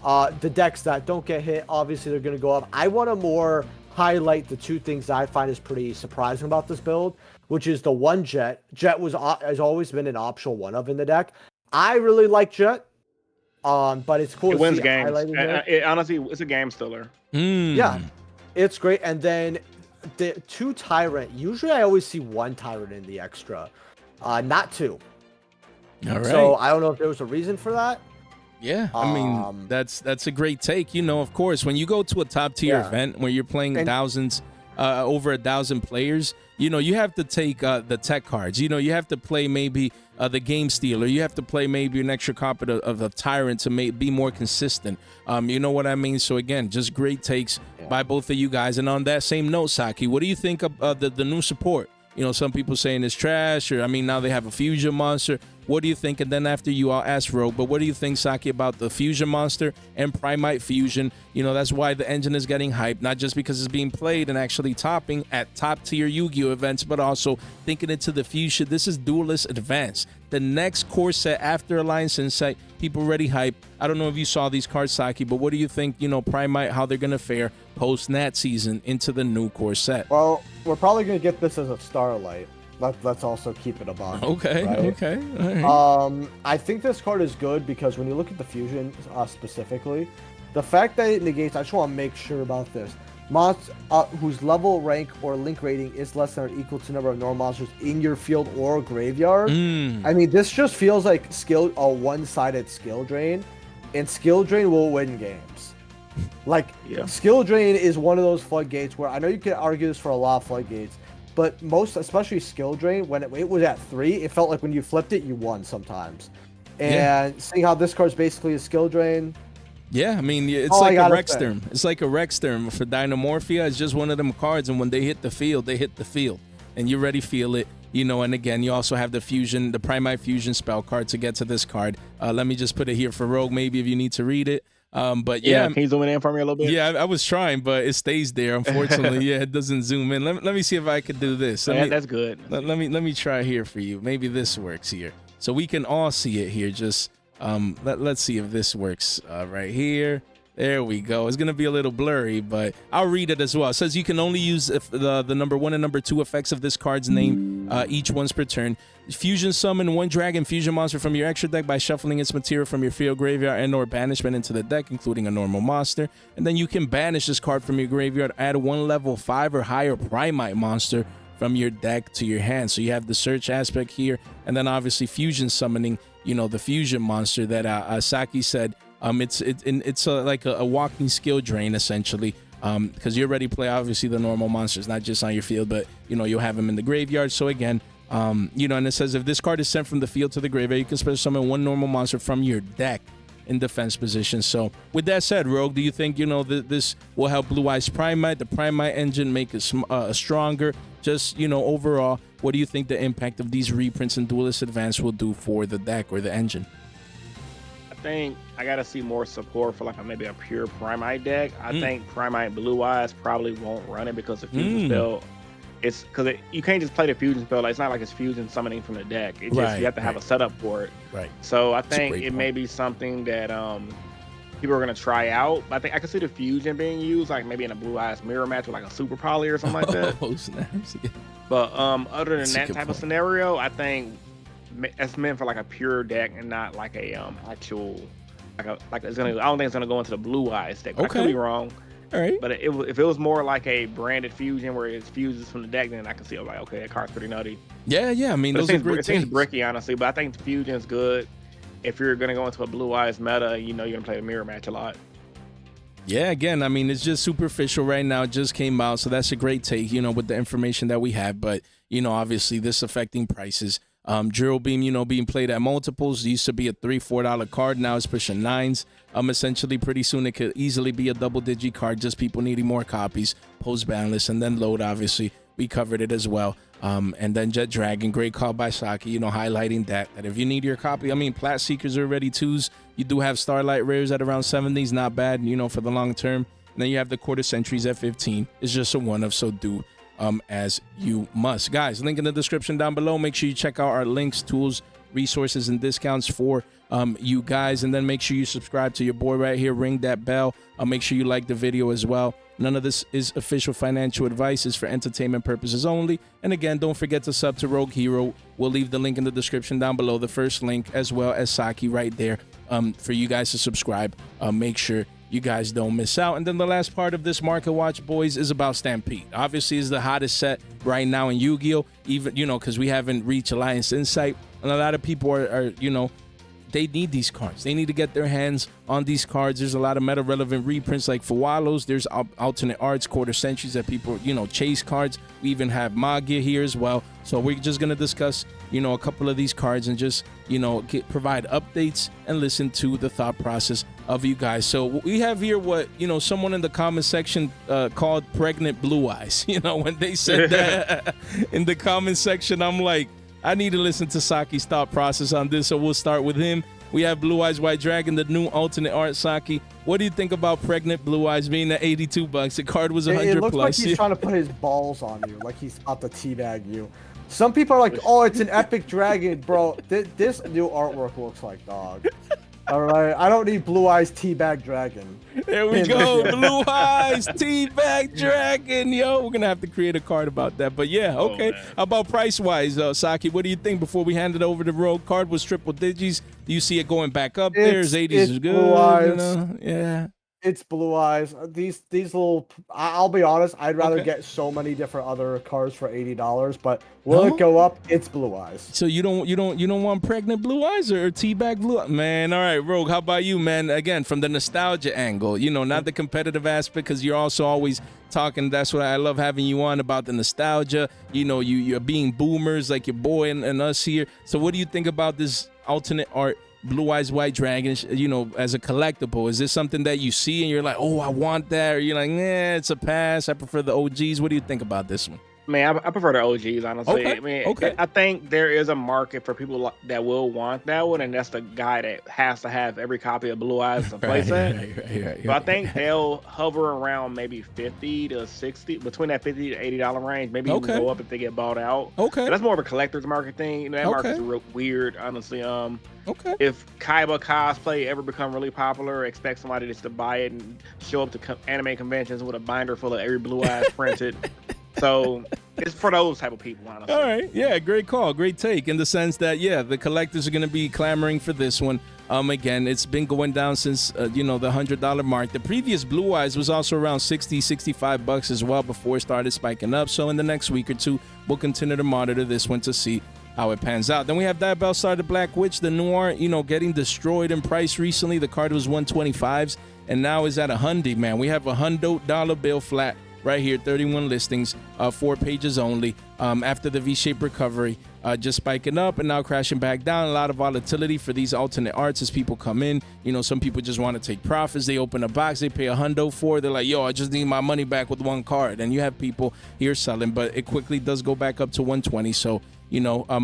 S3: the decks that don't get hit, obviously they're going to go up. I want a more highlight the two things that I find is pretty surprising about this build, which is the one Jet. Jet has always been an optional one of in the deck. I really like Jet, but it's cool
S2: It
S3: to
S2: wins
S3: see it
S2: games.
S3: highlighted there.
S2: Honestly, it's a game stealer.
S3: Yeah, it's great. And then the 2 Tyrant. Usually, I always see 1 Tyrant in the extra, not 2.
S1: All right.
S3: So I don't know if there was a reason for that.
S1: Yeah, I mean, that's a great take. You know, of course, when you go to a top tier event where you're playing thousands, over 1,000 players, you know, you have to take the tech cards. You know, you have to play maybe the game stealer. You have to play maybe an extra copy of a tyrant to be more consistent. You know what I mean? So again, just great takes by both of you guys. And on that same note, Saki, what do you think of the new support? You know, some people saying it's trash, or I mean, now they have a fusion monster. What do you think? And then after you, I'll ask Rogue, but what do you think, Saki, about the fusion monster and Primite fusion? You know, that's why the engine is getting hyped, not just because it's being played and actually topping at top tier Yu-Gi-Oh events, but also thinking into the future. This is Duelist Advanced, the next core set after Alliance Insight. People already hyped. I don't know if you saw these cards, Saki, but what do you think, you know, Primite, how they're going to fare post Nat season into the new core set?
S3: Well, we're probably going to get this as a Starlight. Let's also keep it a buck.
S1: Okay,
S3: right?
S1: okay. All right.
S3: I think this card is good because when you look at the fusion specifically, the fact that it negates, I just want to make sure about this. Monsters whose level, rank, or link rating is less than or equal to the number of normal monsters in your field or graveyard. I mean, this just feels like a one-sided skill drain, and skill drain will win games. Like, skill drain is one of those floodgates where I know you can argue this for a lot of floodgates, but most, especially skill drain, when it was at 3, it felt like when you flipped it, you won sometimes. And seeing how this card's basically a skill drain.
S1: Yeah, I mean, it's like a Rexterm. It's like a Rexterm for Dynamorphia. It's just one of them cards, and when they hit the field, they hit the field. And you already feel it, you know, and again, you also have the fusion, the Primite Fusion spell card to get to this card. Let me just put it here for Rogue, maybe if you need to read it. But yeah,
S2: can you zoom in for me a little bit?
S1: Yeah, I was trying, but it stays there. Unfortunately, it doesn't zoom in. Let me see if I could do this.
S2: That's good.
S1: Let me try here for you. Maybe this works here, so we can all see it here. Just let's see if this works right here. There we go. It's gonna be a little blurry, but I'll read it as well. It says you can only use the number 1 and number 2 effects of this card's name each once per turn. Fusion summon 1 dragon fusion monster from your extra deck by shuffling its material from your field, graveyard, and or banishment into the deck, including a normal monster. And then you can banish this card from your graveyard, add 1 level 5 or higher Primite monster from your deck to your hand. So you have the search aspect here, and then obviously fusion summoning, you know, the fusion monster that Saki said. It's like a walking skill drain essentially, because you already play obviously the normal monsters, not just on your field, but you know you'll have them in the graveyard. So again, you know, and it says if this card is sent from the field to the graveyard, you can special summon 1 normal monster from your deck in defense position. So with that said, Rogue, do you think, you know, this will help Blue-Eyes Primite, the Primite engine, make it stronger? Just, you know, overall, what do you think the impact of these reprints and Duelist Advance will do for the deck or the engine?
S2: I think I gotta see more support for like maybe a pure Primite deck. I think Primite Blue-Eyes probably won't run it because the fusion spell, it's because you can't just play the fusion spell. Like, it's not like it's fusion summoning from the deck. It just you have to have a setup for it.
S1: Right.
S2: So I think it may be something that people are gonna try out. I think I can see the fusion being used like maybe in a Blue-Eyes mirror match with like a super poly or something like that.
S1: Oh snaps! Yeah.
S2: But other than that type of scenario, I think it's meant for like a pure deck and not like a actual like it's gonna. I don't think it's gonna go into the Blue-Eyes deck. I could be wrong.
S1: All right.
S2: But if it was more like a branded fusion where it fuses from the deck, then I can see it like, okay, that card's pretty nutty.
S1: Yeah. I mean,
S2: but
S1: those are great.
S2: It seems bricky, honestly, but I think the fusion's good. If you're gonna go into a Blue-Eyes meta, you know you're gonna play the mirror match a lot.
S1: Yeah, again, I mean, it's just superficial right now. It just came out, so that's a great take, you know, with the information that we have. But, you know, obviously this affecting prices. Drill Beam, you know, being played at multiples. It used to be a $3, $4 card. Now it's pushing 9s. Essentially, pretty soon it could easily be a double-digit card. Just people needing more copies, post-banless, and then load, obviously. We covered it as well. And then Jet Dragon, great call by Saki, you know, highlighting that if you need your copy, I mean, Plat Seekers are already 2s. You do have Starlight Rares at around 70s, not bad, you know, for the long term. And then you have the Quarter Centuries at 15. It's just a one of, so do as you must. Guys, link in the description down below. Make sure you check out our links, tools, resources, and discounts for you guys. And then make sure you subscribe to your boy right here. Ring that bell. Make sure you like the video as well. None of this is official financial advice. It's for entertainment purposes only. And again, don't forget to sub to Rogue Hero. We'll leave the link in the description down below, the first link, as well as Saki right there, for you guys to subscribe. Make sure you guys don't miss out. And then the last part of this market watch, boys, is about Stampede. Obviously, is the hottest set right now in Yu-Gi-Oh! Even, because we haven't reached Alliance Insight. And a lot of people are they need these cards. They need to get their hands on these cards. There's a lot of meta-relevant reprints like for Wallows. There's alternate arts, quarter centuries that people, chase cards. We even have Magia here as well. So we're just going to discuss, a couple of these cards and just, provide updates and listen to the thought process of you guys. So we have here what, someone in the comment section called Pregnant Blue-Eyes. When they said that in the comment section, I'm like, I need to listen to Saki's thought process on this, so we'll start with him. We have Blue Eyes White Dragon, the new alternate art. Saki, what do you think about Pregnant Blue Eyes being at $82? The card was 100
S3: it looks
S1: plus.
S3: Like he's trying to put his balls on you, like he's about to teabag you. Some people are like, "Oh, it's an epic dragon, bro." This new artwork looks like dog. All right, I don't need Blue Eyes Teabag Dragon.
S1: There we go, Blue Eyes Teabag Dragon. Yo, we're gonna have to create a card about that. But yeah, okay. How about price wise, Saki? What do you think before we hand it over to Rogue? Card was triple digits. Do you see it going back up there? 80s is good.
S3: Blue Eyes.
S1: Yeah.
S3: It's Blue Eyes. These little. I'll be honest. I'd rather get so many different other cards for $80, but will it go up? It's Blue Eyes.
S1: So you don't want Pregnant Blue Eyes or Teabag Blue Eyes? Man, all right, Rogue. How about you, man? Again, from the nostalgia angle, not the competitive aspect, because you're also always talking. That's what I love having you on about, the nostalgia. You're being boomers like your boy and us here. So what do you think about this alternate art? Blue Eyes White Dragon, as a collectible? Is this something that you see and you're like, oh, I want that? Or you're like, nah, it's a pass. I prefer the OGs. What do you think about this one?
S2: Man, I prefer the OGs, honestly.
S1: Okay.
S2: I mean, I think there is a market for people that will want that one, and that's the guy that has to have every copy of Blue Eyes to play set.
S1: Right.
S2: But I think they'll hover around maybe 50 to 60, between that $50 to $80 range. Maybe even go up if they get bought out.
S1: Okay.
S2: But that's more of a collector's market thing. That market's real weird, honestly. If Kaiba cosplay ever become really popular, expect somebody just to buy it and show up to anime conventions with a binder full of every Blue Eyes printed. So it's for those type of people, honestly.
S1: All right. Yeah, great call. Great take, in the sense that, the collectors are going to be clamoring for this one. Again, it's been going down since, the $100 mark. The previous Blue Eyes was also around $60-65 as well before it started spiking up. So in the next week or two, we'll continue to monitor this one to see how it pans out. Then we have Diabell Star, the Black Witch, the Noir, getting destroyed in price recently. The card was 125s and now is at $100, man. We have a $100 bill flat right here, 31 listings, 4 pages only. After the V-shaped recovery, just spiking up and now crashing back down. A lot of volatility for these alternate arts as people come in. Some people just want to take profits. They open a box, they pay $100 for it. They're like, yo, I just need my money back with one card. And you have people here selling, but it quickly does go back up to 120. So,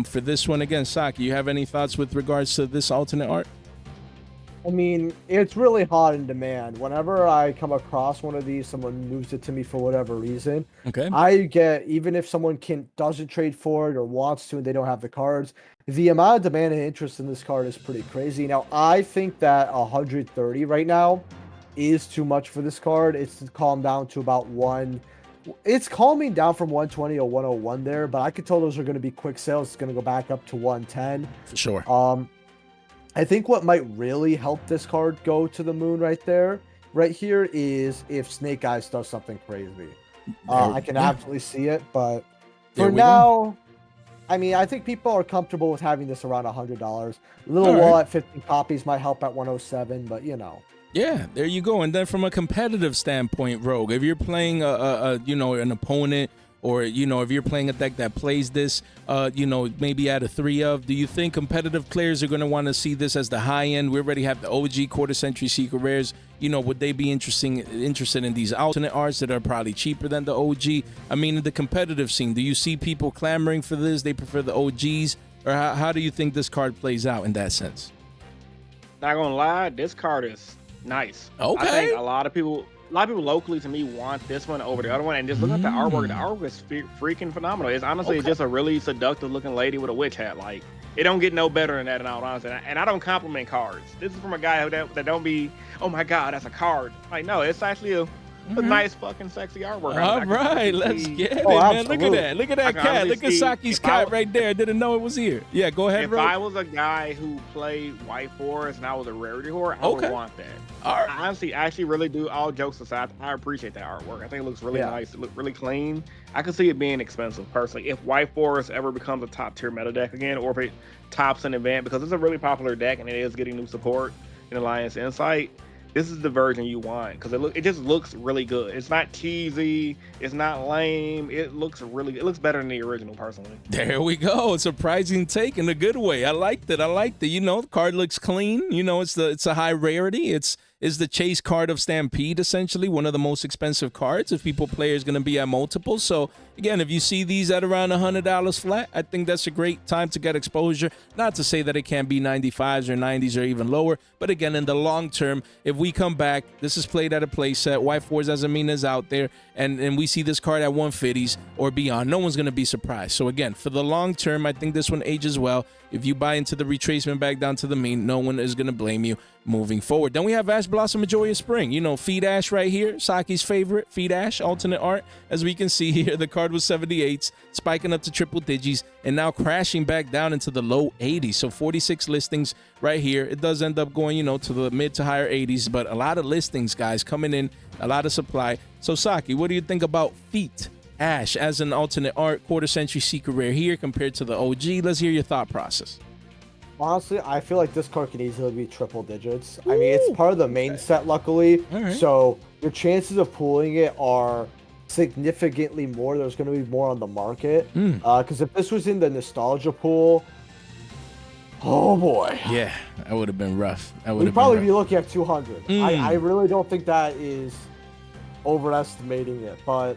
S1: for this one, again, Saki, you have any thoughts with regards to this alternate art?
S3: I mean, it's really hot in demand. Whenever I come across one of these, someone moves it to me for whatever reason.
S1: Okay.
S3: I get, even if someone doesn't trade for it or wants to and they don't have the cards, the amount of demand and interest in this card is pretty crazy. Now, I think that 130 right now is too much for this card. It's calmed down to about it's calming down from 120 to 101 there, but I could tell those are going to be quick sales. It's going to go back up to 110.
S1: For sure.
S3: I think what might really help this card go to the moon right here is if Snake Eyes does something crazy. I can absolutely see it, but for now, I mean, I think people are comfortable with having this around $100. Little Wall at 15 copies might help at 107, but
S1: Yeah, there you go. And then from a competitive standpoint, Rogue, if you're playing an opponent, or if you're playing a deck that plays this, maybe at a 3 of, do you think competitive players are going to want to see this as the high end? We already have the OG quarter century secret rares. Would they be interested in these alternate arts that are probably cheaper than the OG? I mean, in the competitive scene, do you see people clamoring for this? They prefer the OGs, or how do you think this card plays out in that sense?
S2: Not gonna lie, this card is nice.
S1: Okay.
S2: I think a lot of people locally to me want this one over the other one, and just look at the artwork. The artwork is freaking phenomenal. It's honestly just a really seductive looking lady with a witch hat. Like, it don't get no better than that, in all honesty. And I don't compliment cards. This is from a guy that don't be, oh my god, that's a card. Like, no, it's actually a nice fucking sexy artwork.
S1: All right, let's get it,
S3: Oh,
S1: man. Look
S3: absolutely.
S1: at that. Look at that
S2: I can
S1: cat.
S2: honestly
S1: Look at
S2: see
S1: Saki's
S2: if I
S1: cat
S2: was-
S1: right there. Didn't know it was here. Yeah, go ahead,
S2: If
S1: bro.
S2: I was a guy who played White Forest and I was a rarity whore, I
S1: Okay.
S2: would want that.
S1: All right.
S2: Honestly, I actually really do. All jokes aside, I appreciate that artwork. I think it looks really nice. It looks really clean. I can see it being expensive personally. If White Forest ever becomes a top tier meta deck again, or if it tops an event, because it's a really popular deck and it is getting new support in Alliance Insight, this is the version you want because it just looks really good. It's not cheesy. It's not lame. It looks better than the original personally.
S1: There we go. A surprising take in a good way. I liked it. You know, the card looks clean. You know, it's a high rarity. It's the chase card of Stampede, essentially, one of the most expensive cards if people play is going to be at multiples. So, again, if you see these at around $100 flat, I think that's a great time to get exposure. Not to say that it can't be 95s or 90s or even lower, but again, in the long term, if we come back, this is played at a play set, White Force Azamina is out there, and we see this card at 150s or beyond, no one's going to be surprised. So, again, for the long term, I think this one ages well. If you buy into the retracement back down to the mean, no one is going to blame you moving forward. Then we have Ash Blossom Majoya Spring. You know, Feed Ash right here. Saki's favorite, Feed Ash, alternate art. As we can see here, the card was 78s, spiking up to triple digis, and now crashing back down into the low 80s. So 46 listings right here. It does end up going, you know, to the mid to higher 80s, but a lot of listings, guys, coming in, a lot of supply. So Saki, what do you think about Feet Ash as an alternate art, quarter century secret rare here compared to the OG? Let's hear your thought process.
S3: Honestly, I feel like this card could easily be triple digits. I mean, it's part of the main set, luckily.
S1: All right.
S3: So your chances of pulling it are significantly more. There's going to be more on the market. Because if this was in the nostalgia pool, oh boy.
S1: Yeah, that would have been rough. That would
S3: We'd
S1: have
S3: probably
S1: been
S3: be
S1: rough.
S3: looking at 200. I really don't think that is overestimating it. But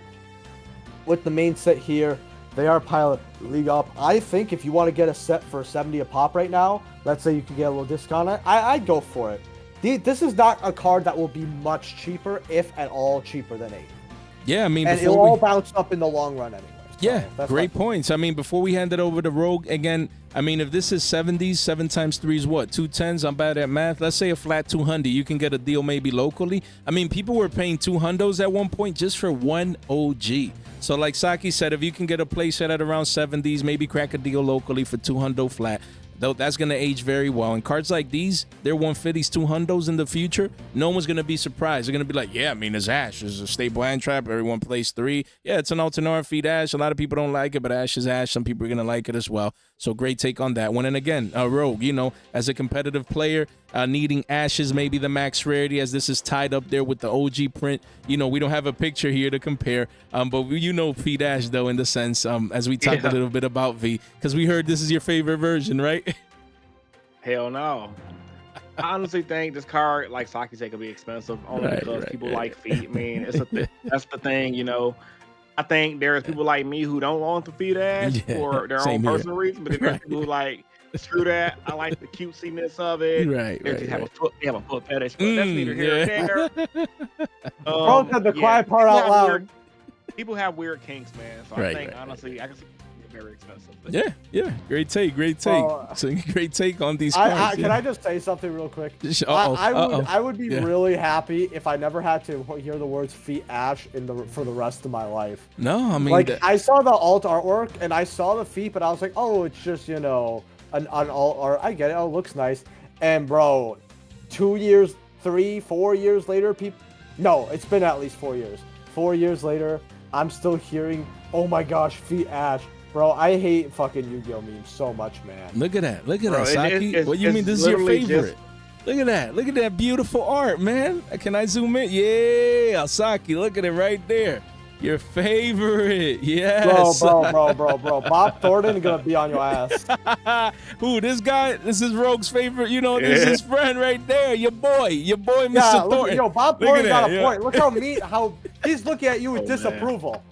S3: with the main set here, they are piling league up. I think if you want to get a set for 70 a pop right now, let's say you could get a little discount on it, I'd go for it. This is not a card that will be much cheaper, if at all cheaper than 80.
S1: Yeah, I mean,
S3: And
S1: before
S3: it'll all
S1: we...
S3: bounce up in the long run anyway. So
S1: Yeah,
S3: that's
S1: great points. I mean, before we hand it over to Rogue, again, I mean, if this is 70s, 7 times 3 is what? 210s? I'm bad at math. Let's say a flat 200. You can get a deal maybe locally. I mean, people were paying 200s at one point just for one OG. So like Saki said, if you can get a play set at around 70s, maybe crack a deal locally for 200 flat, though that's going to age very well. And cards like these, they're 150s, 200s in the future. No one's going to be surprised. They're going to be like, yeah, I mean, it's Ash. It's a staple hand trap. Everyone plays 3. Yeah, it's an alternate feed Ash. A lot of people don't like it, but Ash is Ash. Some people are going to like it as well. So great take on that one. And again, Rogue, you know, as a competitive player, needing Ashes, maybe the max rarity, as this is tied up there with the OG print. You know, we don't have a picture here to compare, but you know Feed Ash, though, in the sense, as we talked a little bit about V, because we heard this is your favorite version, right?
S2: Hell no. I honestly think this card, like Saki said, could be expensive only because people like feet. I mean, that's the thing, you know. I think there's people like me who don't want the feed ash for their own personal reasons, but then there's people who like, screw that. I like the cutesiness of it. They have a foot fetish, but that's neither here nor there.
S3: Bro said the quiet part out loud.
S2: People have weird kinks, man. So I think honestly, I can see it very expensive. But
S1: Yeah. Great take. So great take on these cards.
S3: Can I just say something real quick? I would be really happy if I never had to hear the words "feet ash" for the rest of my life.
S1: No, I mean,
S3: like I saw the alt artwork and I saw the feet, but I was like, oh, it's just, you know, an alt art. I get it. Oh, it looks nice. And bro, 2 years, 3, 4 years later, no, it's been at least 4 years. 4 years later, I'm still hearing, oh my gosh, feet ash. Bro, I hate fucking Yu-Gi-Oh memes so much, man.
S1: Look at that, Saki. What you mean this is your favorite? Look at that beautiful art, man. Can I zoom in? Yeah, Saki, look at it right there. Your favorite, yes.
S3: Bro. Bob Thornton gonna be on your ass.
S1: Who, this guy? This is Rogue's favorite. You know, this is his friend right there. Your boy, Mr. Thornton.
S3: Yo, Bob Thornton got a point. Look how he's looking at you with disapproval.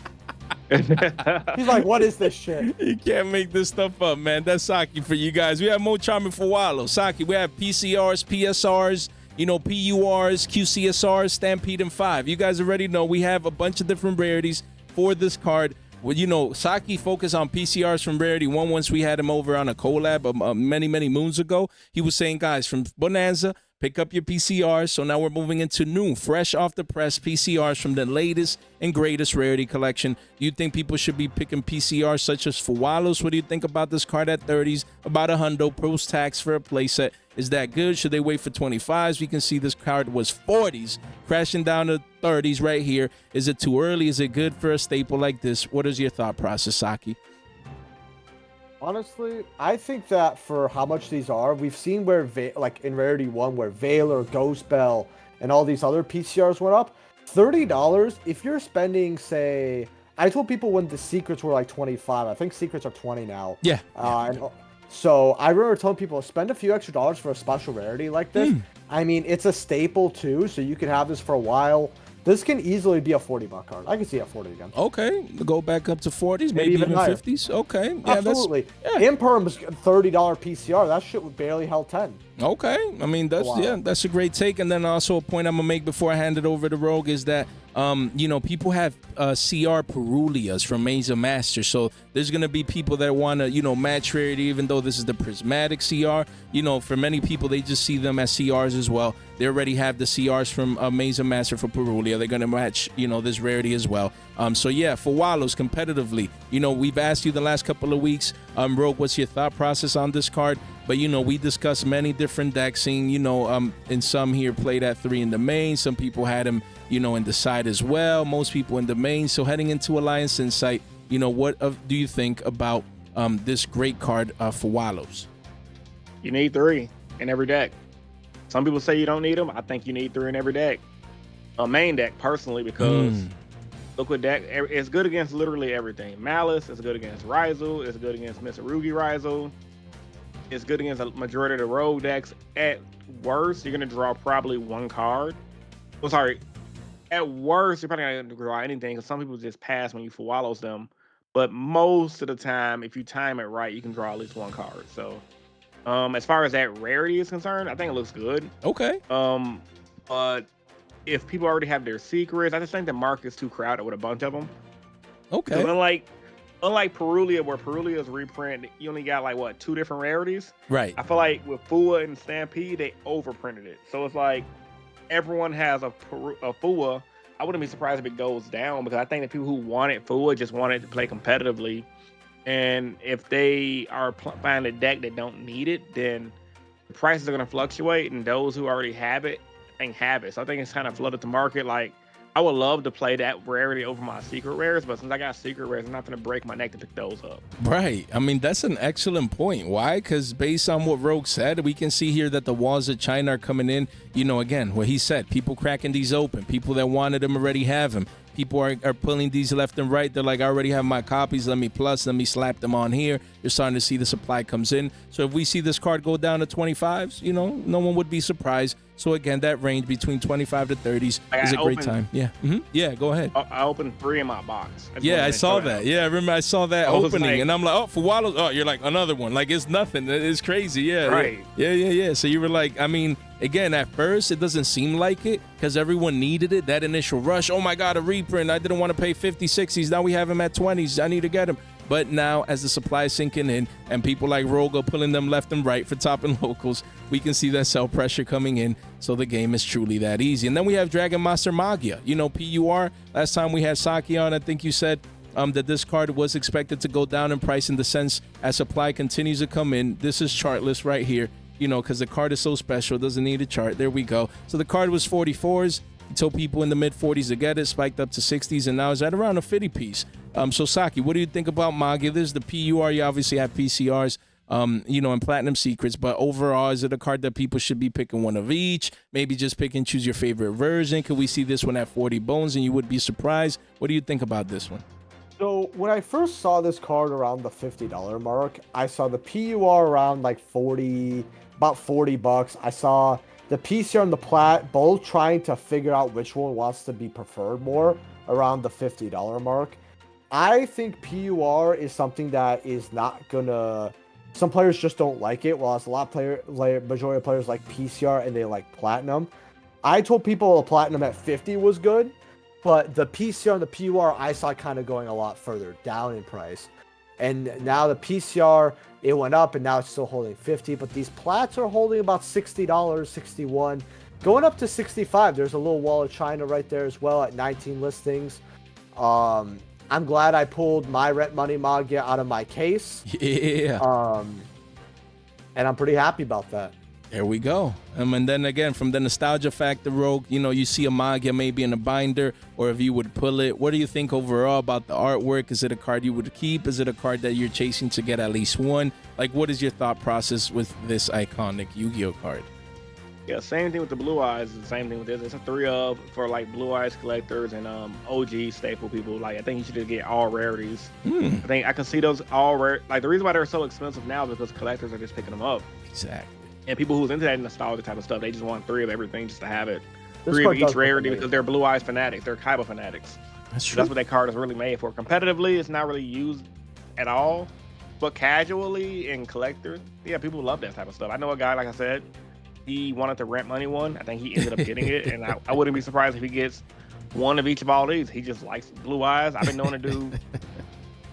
S3: He's like, what is this shit?
S1: You can't make this stuff up, man. That's Saki for you guys. We have Mo Charming for Wallow. Saki, we have PCRs, PSRs, you know, PURs, QCSRs, Stampede, and 5. You guys already know we have a bunch of different rarities for this card. Well, you know, Saki focused on PCRs from Rarity 1 once we had him over on a collab many moons ago. He was saying, guys, from Bonanza, Pick up your PCRs. So now we're moving into new, fresh off the press PCRs from the latest and greatest rarity collection. Do you think people should be picking PCRs such as Fuwalos? What do you think about this card at 30s? About a hundo post tax for a playset. Is that good? Should they wait for 25s? We can see this card was 40s, crashing down to 30s right here. Is it too early? Is it good for a staple like this? What is your thought process, Saki?
S3: Honestly, I think that for how much these are, we've seen where, like in Rarity 1, where Valor, Ghost Bell, and all these other PCRs went up. $30, if you're spending, say, I told people when the secrets were like 25, I think secrets are 20 now.
S1: Yeah.
S3: So I remember telling people, spend a few extra dollars for a special rarity like this. I mean, it's a staple too, so you can have this for a while. This can easily be a 40-buck card. I can see a 40 again.
S1: Okay, go back up to 40s, maybe even 50s. Okay, yeah,
S3: absolutely. Imperm's $30 PCR. That shit would barely held 10.
S1: Okay, I mean that's a great take. And then also a point I'm gonna make before I hand it over to Rogue is that you know, people have CR Perulias from Mesa Master, so there's gonna be people that want to, you know, match rarity, even though this is the prismatic CR. You know, for many people, they just see them as CRs as well. They already have the CRs from Mesa Master for Perulia. They're gonna match, you know, this rarity as well. So yeah, for Wallows competitively, you know, we've asked you the last couple of weeks, Rogue, what's your thought process on this card? But, you know, we discussed many different decks, seeing, you know, and some here played at 3 in the main. Some people had him, you know, in the side as well. Most people in the main. So heading into Alliance Insight, you know, what do you think about this great card for Wallows?
S2: You need 3 in every deck. Some people say you don't need them. I think you need 3 in every deck. A main deck, personally, because look what deck, it's good against literally everything. Malice is good against Ryzeal. It's good against Mitsurugi Ryzeal. It's good against a majority of the rogue decks. At worst, you're going to draw probably 1 card. Well, sorry. At worst, you're probably not going to draw anything, because some people just pass when you Fuwalos them. But most of the time, if you time it right, you can draw at least 1 card. So, as far as that rarity is concerned, I think it looks good.
S1: Okay.
S2: But if people already have their secrets, I just think the market's too crowded with a bunch of them.
S1: Okay.
S2: So unlike Perulia, where Perulia's reprint, you only got like what, 2 different rarities.
S1: Right.
S2: I feel like with Fua and Stampede, they overprinted it. So it's like everyone has a Fua. I wouldn't be surprised if it goes down, because I think the people who wanted Fua just wanted to play competitively. And if they are finding a deck that don't need it, then the prices are going to fluctuate, and those who already have it, I think have it. So I think it's kind of flooded the market. Like, I would love to play that rarity over my secret rares, but since I got secret rares, I'm not going to break my neck to pick those up.
S1: Right. I mean, that's an excellent point. Why? Because based on what Rogue said, we can see here that the walls of China are coming in. You know, again, what he said, people cracking these open. People that wanted them already have them. People are pulling these left and right. They're like, I already have my copies. Let me slap them on here. You're starting to see the supply comes in. So if we see this card go down to 25s, you know, no one would be surprised. So again, that range between 25 to 30s is a great time. Yeah. Yeah, go ahead.
S2: I opened 3 in my box.
S1: Yeah, I saw that. Yeah, I remember I saw that opening, like, and I'm like, oh, for Wallows. Oh, you're like, another one. Like, it's nothing. It's crazy. Yeah.
S2: Right.
S1: Yeah. So you were like, I mean, again, at first, it doesn't seem like it, because everyone needed it. That initial rush. Oh my God, a reprint. I didn't want to pay 50s, 60s. Now we have him at 20s. I need to get him. But now, as the supply is sinking in and people like Rogue are pulling them left and right for top and locals, we can see that sell pressure coming in. So the game is truly that easy. And then we have Dragon Master Magia. You know, PUR. Last time we had Saki on, I think you said that this card was expected to go down in price, in the sense as supply continues to come in. This is chartless right here, you know, because the card is so special. It doesn't need a chart. There we go. So the card was 44s. Told people in the mid 40s to get it, spiked up to 60s, and now is at around a 50 piece. So Saki, what do you think about Magia? This is the PUR. You obviously have PCRs, you know, and Platinum Secrets, but overall, is it a card that people should be picking one of each? Maybe just pick and choose your favorite version. Could we see this one at 40 bones and you would be surprised? What do you think about this one?
S3: So when I first saw this card around the $50 mark, I saw the PUR around like about 40 bucks. I saw the PCR and the Plat both trying to figure out which one wants to be preferred more around the $50 mark. I think PUR is something that is not gonna. Some players just don't like it, while it's a lot of majority of players like PCR and they like Platinum. I told people a Platinum at 50 was good, but the PCR and the PUR I saw kind of going a lot further down in price. And now the PCR it went up and now it's still holding 50, but these plats are holding about $60, 61, going up to 65. There's a little wall of China right there as well at 19 listings. I'm glad I pulled my Rent Money Magia out of my case.
S1: Yeah.
S3: And I'm pretty happy about that.
S1: There we go. And then again, from the nostalgia factor, Rogue, you know, you see a Magia maybe in a binder, or if you would pull it, what do you think overall about the artwork? Is it a card you would keep? Is it a card that you're chasing to get at least one? Like, what is your thought process with this iconic Yu-Gi-Oh card?
S2: Yeah, same thing with the Blue Eyes. The same thing with this. It's a 3 of for like Blue Eyes collectors and OG staple people. Like, I think you should just get all rarities. I think I can see those all rare. Like, the reason why they're so expensive now is because collectors are just picking them up.
S1: Exactly.
S2: And people who's into that nostalgia type of stuff, they just want 3 of everything just to have it.
S3: This
S2: 3 of
S3: card
S2: each
S3: does look
S2: rarity
S3: amazing.
S2: because they're Blue Eyes fanatics. They're Kaiba fanatics.
S1: That's true.
S2: That's what that card is really made for. Competitively, it's not really used at all. But casually and collectors, yeah, people love that type of stuff. I know a guy, like I said, he wanted the Rent Money one. I think he ended up getting it. And I wouldn't be surprised if he gets one of each of all these. He just likes Blue Eyes. I've been knowing the dude.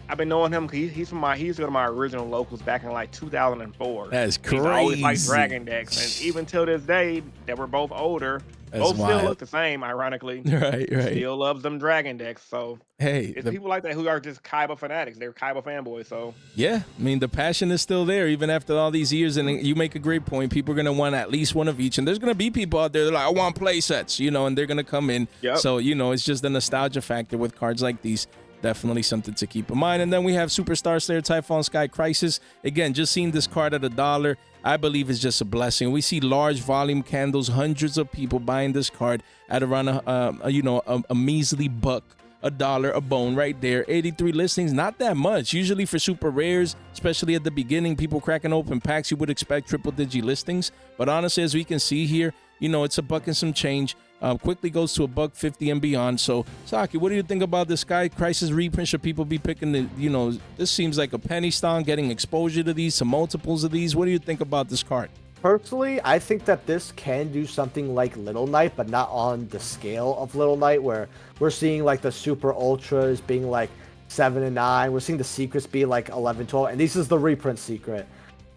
S2: I've been knowing him. He used to go to my original locals back in like 2004.
S1: That's crazy.
S2: He's always liked Dragon decks, and even till this day, that we're both older,
S1: That's
S2: both
S1: wild.
S2: still look the same. Ironically,
S1: Right.
S2: still loves them Dragon decks. So
S1: Hey,
S2: it's people like that who are just Kaiba fanatics. They're Kaiba fanboys. So
S1: yeah, I mean, the passion is still there even after all these years. And you make a great point. People are going to want at least one of each. And there's going to be people out there that are like, I want play sets, you know, and they're going to come in.
S2: Yep.
S1: So, you know, it's just the nostalgia factor with cards like these. Definitely something to keep in mind. And then we have Superstar Slayer Typhon Sky Crisis. Again, just seeing this card at $1, I believe is just a blessing. We see large volume candles, hundreds of people buying this card at around a measly buck, $1 a bone right there. 83 listings, not that much. Usually for super rares, especially at the beginning, people cracking open packs, you would expect triple digit listings. But honestly, as we can see here, you know, it's a buck and some change. Quickly goes to $1.50 and beyond. So, Saki, what do you think about the Sky Crisis reprint? Should people be picking the, you know, this seems like a penny stock, getting exposure to these, some multiples of these. What do you think about this card?
S3: Personally, I think that this can do something like Little Knight, but not on the scale of Little Knight, where we're seeing like the super ultras being like 7 and 9. We're seeing the secrets be like 11, 12, and this is the reprint secret.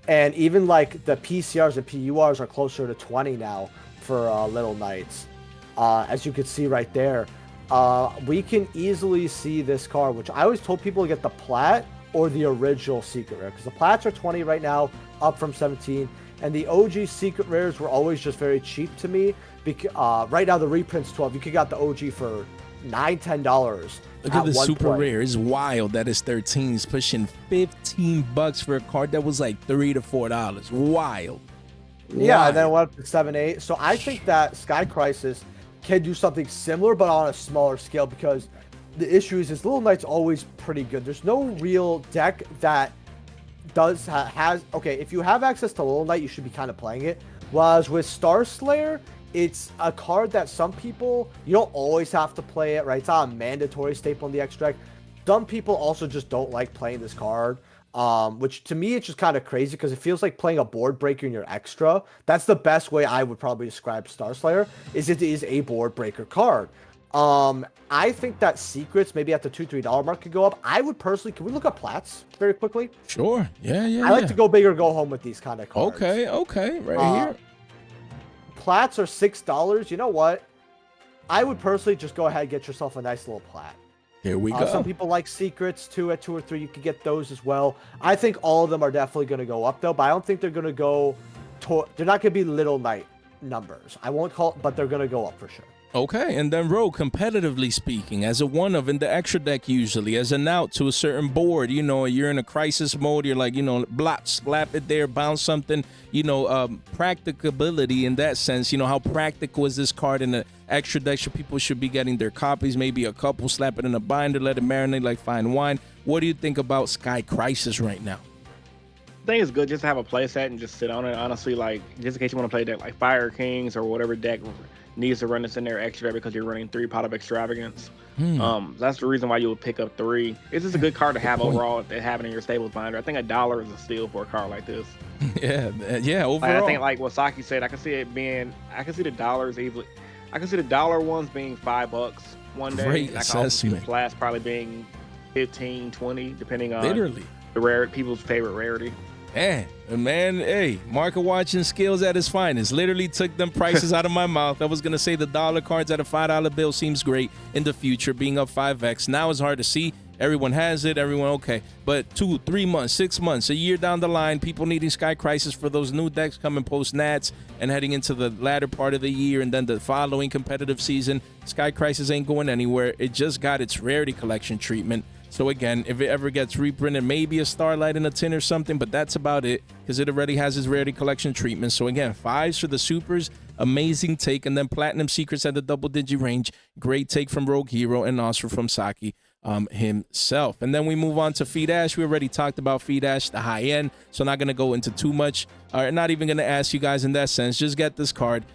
S3: And even like the PCRs and PURs are closer to 20 now for Little Knights. As you can see right there, we can easily see this card, which I always told people to get the plat or the original secret rare, because the plats are 20 right now, up from 17, and the OG secret rares were always just very cheap to me. Right now the reprint's 12. You could get the OG for $9-10.
S1: Look at the super rare. It's wild that it's 13. It's pushing $15 for a card that was like $3 to $4. Wild.
S3: Yeah, and then it went up to 7-8. So I think that Sky Crisis can do something similar, but on a smaller scale, because the issue is Little Knight's always pretty good. There's no real deck that has okay, if you have access to Little Knight, you should be kind of playing it. Whereas with Star Slayer, it's a card that some people, you don't always have to play it, right? It's not a mandatory staple in the X deck. Some people also just don't like playing this card. Which to me, it's just kind of crazy because it feels like playing a board breaker in your extra. That's the best way I would probably describe Star Slayer, is it is a board breaker card. I think that secrets maybe at the $2-3 mark could go up. I would personally, can we look up plats very quickly?
S1: Sure. Yeah.
S3: I like to go big or go home with these kind of cards.
S1: Okay. Right here.
S3: Plats are $6. You know what? I would personally just go ahead and get yourself a nice little plat.
S1: Here we go.
S3: Some people like secrets too at 2 or 3. You could get those as well. I think all of them are definitely going to go up though, but I don't think they're going to go. They're not going to be Little Knight numbers. I won't call it, but they're going to go up for sure.
S1: Okay, and then Rogue, competitively speaking, as a one of in the extra deck usually, as an out to a certain board, you know, you're in a crisis mode, you're like, you know, slap it there, bounce something, you know, practicability in that sense, you know, how practical is this card in the extra deck? People should be getting their copies, maybe a couple, slap it in a binder, let it marinate like fine wine. What do you think about Sky Crisis right now?
S2: I think it's good just to have a play set and just sit on it. Honestly, like, just in case you want to play a deck like Fire Kings or whatever deck needs to run this in there extra because you're running 3 Pot of Extravagance. That's the reason why you would pick up 3. It's just a good card to have overall if they have it in your stables binder. I think $1 is a steal for a card like this.
S1: Yeah, overall.
S2: Like, I think like what Saki said, I can see the dollars easily. I can see the dollar ones being $5 one day.
S1: Great
S2: I can also see the
S1: assessment.
S2: flats probably being 15, 20, depending on
S1: Literally
S2: the rare people's favorite rarity.
S1: Man, hey, market watching skills at its finest. Literally took them prices out of my mouth. I was going to say the dollar cards at a $5 bill seems great in the future, being up 5x. Now it's hard to see. Everyone has it, everyone okay. But 2, 3 months, 6 months, a year down the line, people needing Sky Crisis for those new decks coming post Nats and heading into the latter part of the year and then the following competitive season. Sky Crisis ain't going anywhere. It just got its rarity collection treatment. So again, if it ever gets reprinted, maybe a Starlight in a tin or something, but that's about it because it already has its rarity collection treatment. So again, 5s for the supers, amazing take, and then Platinum Secrets at the double-digit range. Great take from Rogue Hero and also from Saki himself. And then we move on to Feed Ash. We already talked about Feed Ash, the high end, so not going to go into too much. Not even going to ask you guys in that sense. Just get this card.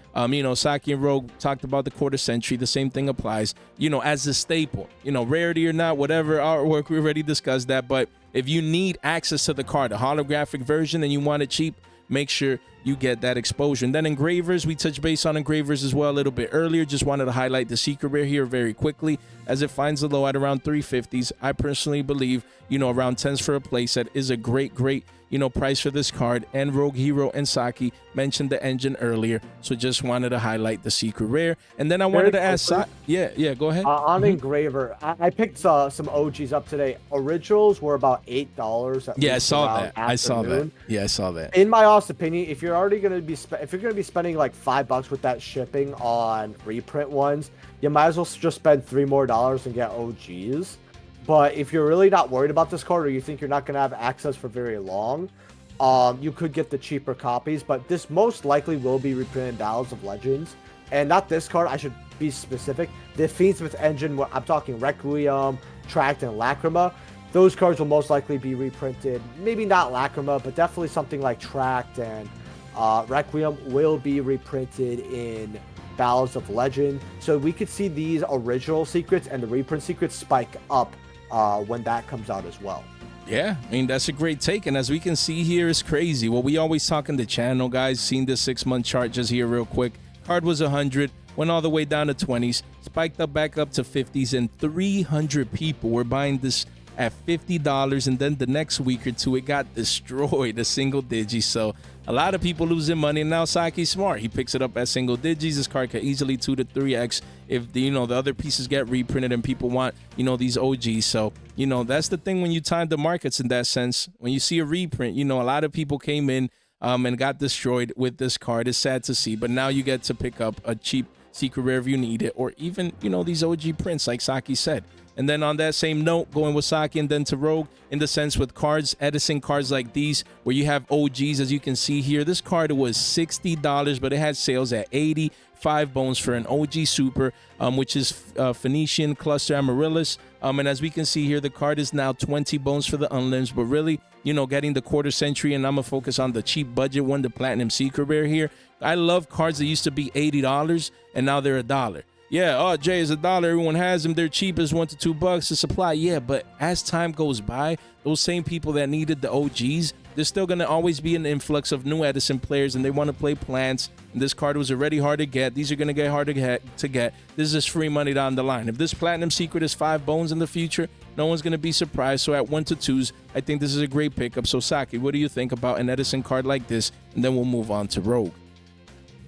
S1: Saki and Rogue talked about the quarter century. The same thing applies, as a staple. Rarity or not, whatever artwork, we already discussed that. But if you need access to the card, a holographic version, and you want it cheap, make sure you get that exposure. And then engravers, we touched base on engravers as well a little bit earlier. Just wanted to highlight the secret rare here very quickly as it finds the low at around 350s. I personally believe, around 10s for a playset is a great price for this card. And Rogue Hero and Saki mentioned the engine earlier, so just wanted to highlight the secret rare. And then I wanted to ask yeah, go ahead.
S3: On engraver, I picked some OGs up today. Originals were about $8.
S1: Yeah, I saw that. Yeah, I saw that.
S3: In my honest opinion, if you're already going to be spending like $5 with that shipping on reprint ones, you might as well just spend $3 more and get OGs. But if you're really not worried about this card, or you think you're not going to have access for very long, you could get the cheaper copies. But this most likely will be reprinted in Battles of Legends. And not this card, I should be specific. The Fiendsmith engine, I'm talking Requiem, Tract, and Lacrima. Those cards will most likely be reprinted. Maybe not Lacrima, but definitely something like Tract and Requiem will be reprinted in Battles of Legend. So we could see these original secrets and the reprint secrets spike up when that comes out as well.
S1: Yeah, I mean, that's a great take. And as we can see here, it's crazy. Well, we always talk in the channel, guys. Seen this 6-month chart just here real quick. Card was 100, went all the way down to 20s, spiked up back up to 50s, and 300 people were buying this at $50. And then the next week or two, it got destroyed, a single digi. So a lot of people losing money. And now Saki's smart. He picks it up at single digits. This card could easily 2 to 3x if the other pieces get reprinted and people want these OGs. So that's the thing when you time the markets in that sense. When you see a reprint, a lot of people came in and got destroyed with this card. It's sad to see, but now you get to pick up a cheap secret rare if you need it, or even these OG prints like Saki said. And then on that same note, going with Saki and then to Rogue, in the sense with cards, Edison cards like these, where you have OGs, as you can see here. This card was $60, but it had sales at 85 bones for an OG Super, which is Phoenician Cluster Amaryllis. And as we can see here, the card is now 20 bones for the Unlimbs, but really, getting the quarter century, and I'm going to focus on the cheap budget one, the Platinum Secret Rare here. I love cards that used to be $80, and now they're $1. Yeah, Jay, is $1. Everyone has them. They're cheap as $1 to $2 to supply. Yeah, but as time goes by, those same people that needed the OGs, there's still going to always be an influx of new Edison players, and they want to play plants. And this card was already hard to get. These are going to get harder to get. This is just free money down the line. If this Platinum Secret is 5 bones in the future, no one's going to be surprised. So at 1 to 2s, I think this is a great pickup. So Saki, what do you think about an Edison card like this? And then we'll move on to Rogue.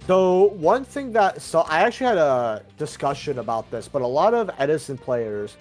S3: So one thing so I actually had a discussion about this, but a lot of Edison players,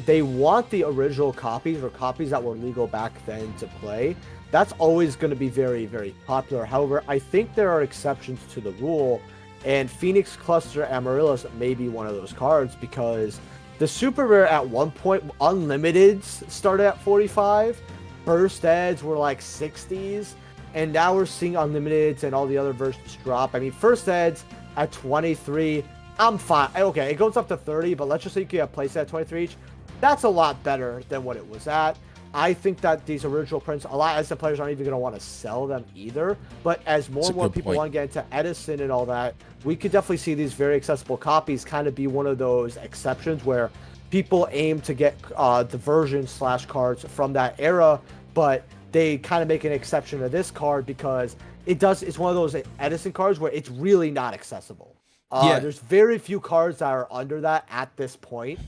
S3: they want the original copies or copies that were legal back then to play. That's always going to be very, very popular. However, I think there are exceptions to the rule, and Phoenix Cluster Amaryllis may be one of those cards because the super rare at one point, Unlimiteds started at 45, Burst Eds were like 60s. And now we're seeing Unlimiteds and all the other versions drop. I mean, First Eds at 23, I'm fine. Okay, it goes up to 30, but let's just say you can place it at 23 each. That's a lot better than what it was at. I think that these original prints, a lot of Edison players aren't even going to want to sell them either. But as more and more people want to get into Edison and all that, we could definitely see these very accessible copies kind of be one of those exceptions where people aim to get the version / cards from that era, but they kind of make an exception to this card because it's one of those Edison cards where it's really not accessible. There's very few cards that are under that at this point.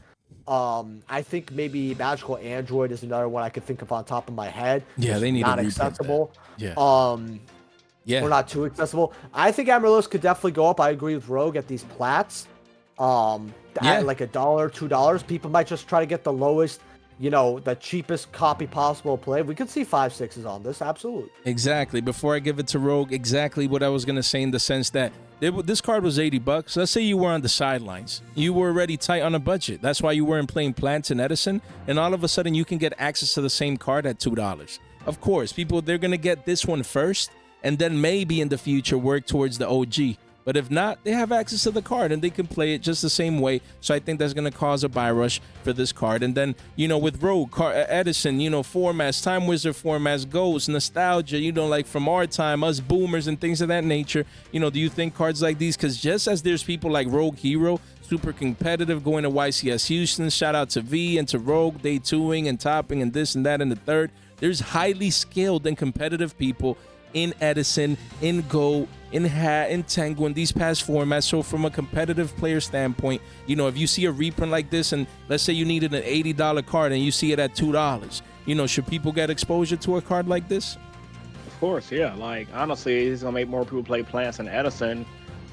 S3: I think maybe Magical Android is another one I could think of on top of my head.
S1: Yeah,
S3: Just
S1: they need
S3: not
S1: to reprint
S3: accessible.
S1: that.
S3: Yeah. Or not too accessible. I think Amaryllis could definitely go up. I agree with Rogue at these plats. At like $1, $2. People might just try to get the lowest, the cheapest copy possible to play. We could see 5, 6s on this, absolutely.
S1: Exactly. Before I give it to Rogue, exactly what I was gonna say in the sense that this card was $80. Let's say you were on the sidelines. You were already tight on a budget. That's why you weren't playing Plants and Edison, and all of a sudden you can get access to the same card at $2. Of course, people, they're gonna get this one first, and then maybe in the future work towards the OG. But if not, they have access to the card and they can play it just the same way. So I think that's going to cause a buy rush for this card. And then, with Rogue, Edison, formats, Time Wizard formats, Ghost, Nostalgia, like from our time, us boomers and things of that nature. Do you think cards like these? Because just as there's people like Rogue Hero, super competitive, going to YCS Houston, shout out to V and to Rogue, day 2ing and topping and this and that and the third. There's highly skilled and competitive people in Edison, in Go, in Hat, in Tengu, in these past formats. So from a competitive player standpoint, if you see a reprint like this, and let's say you needed an $80 card and you see it at $2, should people get exposure to a card like this?
S2: Of course, yeah. Like, honestly, it's going to make more people play Plants and Edison.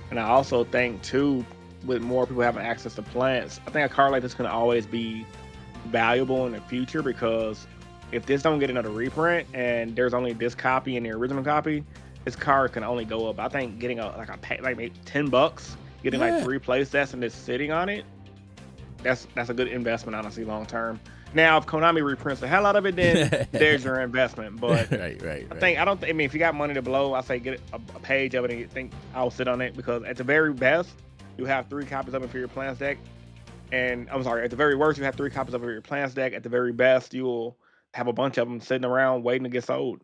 S2: And I also think, too, with more people having access to Plants, I think a card like this can always be valuable in the future, because if this don't get another reprint and there's only this copy and the original copy, this card can only go up. I think getting like maybe $10, getting like 3 play sets and just sitting on it, that's a good investment, honestly, long term. Now, if Konami reprints the hell out of it, then there's your investment. But
S1: right.
S2: I mean, if you got money to blow, I say get a page of it and you think I'll sit on it, because at the very best, you have 3 copies of it for your Plants deck. And I'm sorry, at the very worst, you have 3 copies of it for your Plants deck. At the very best, you'll have a bunch of them sitting around waiting to get sold.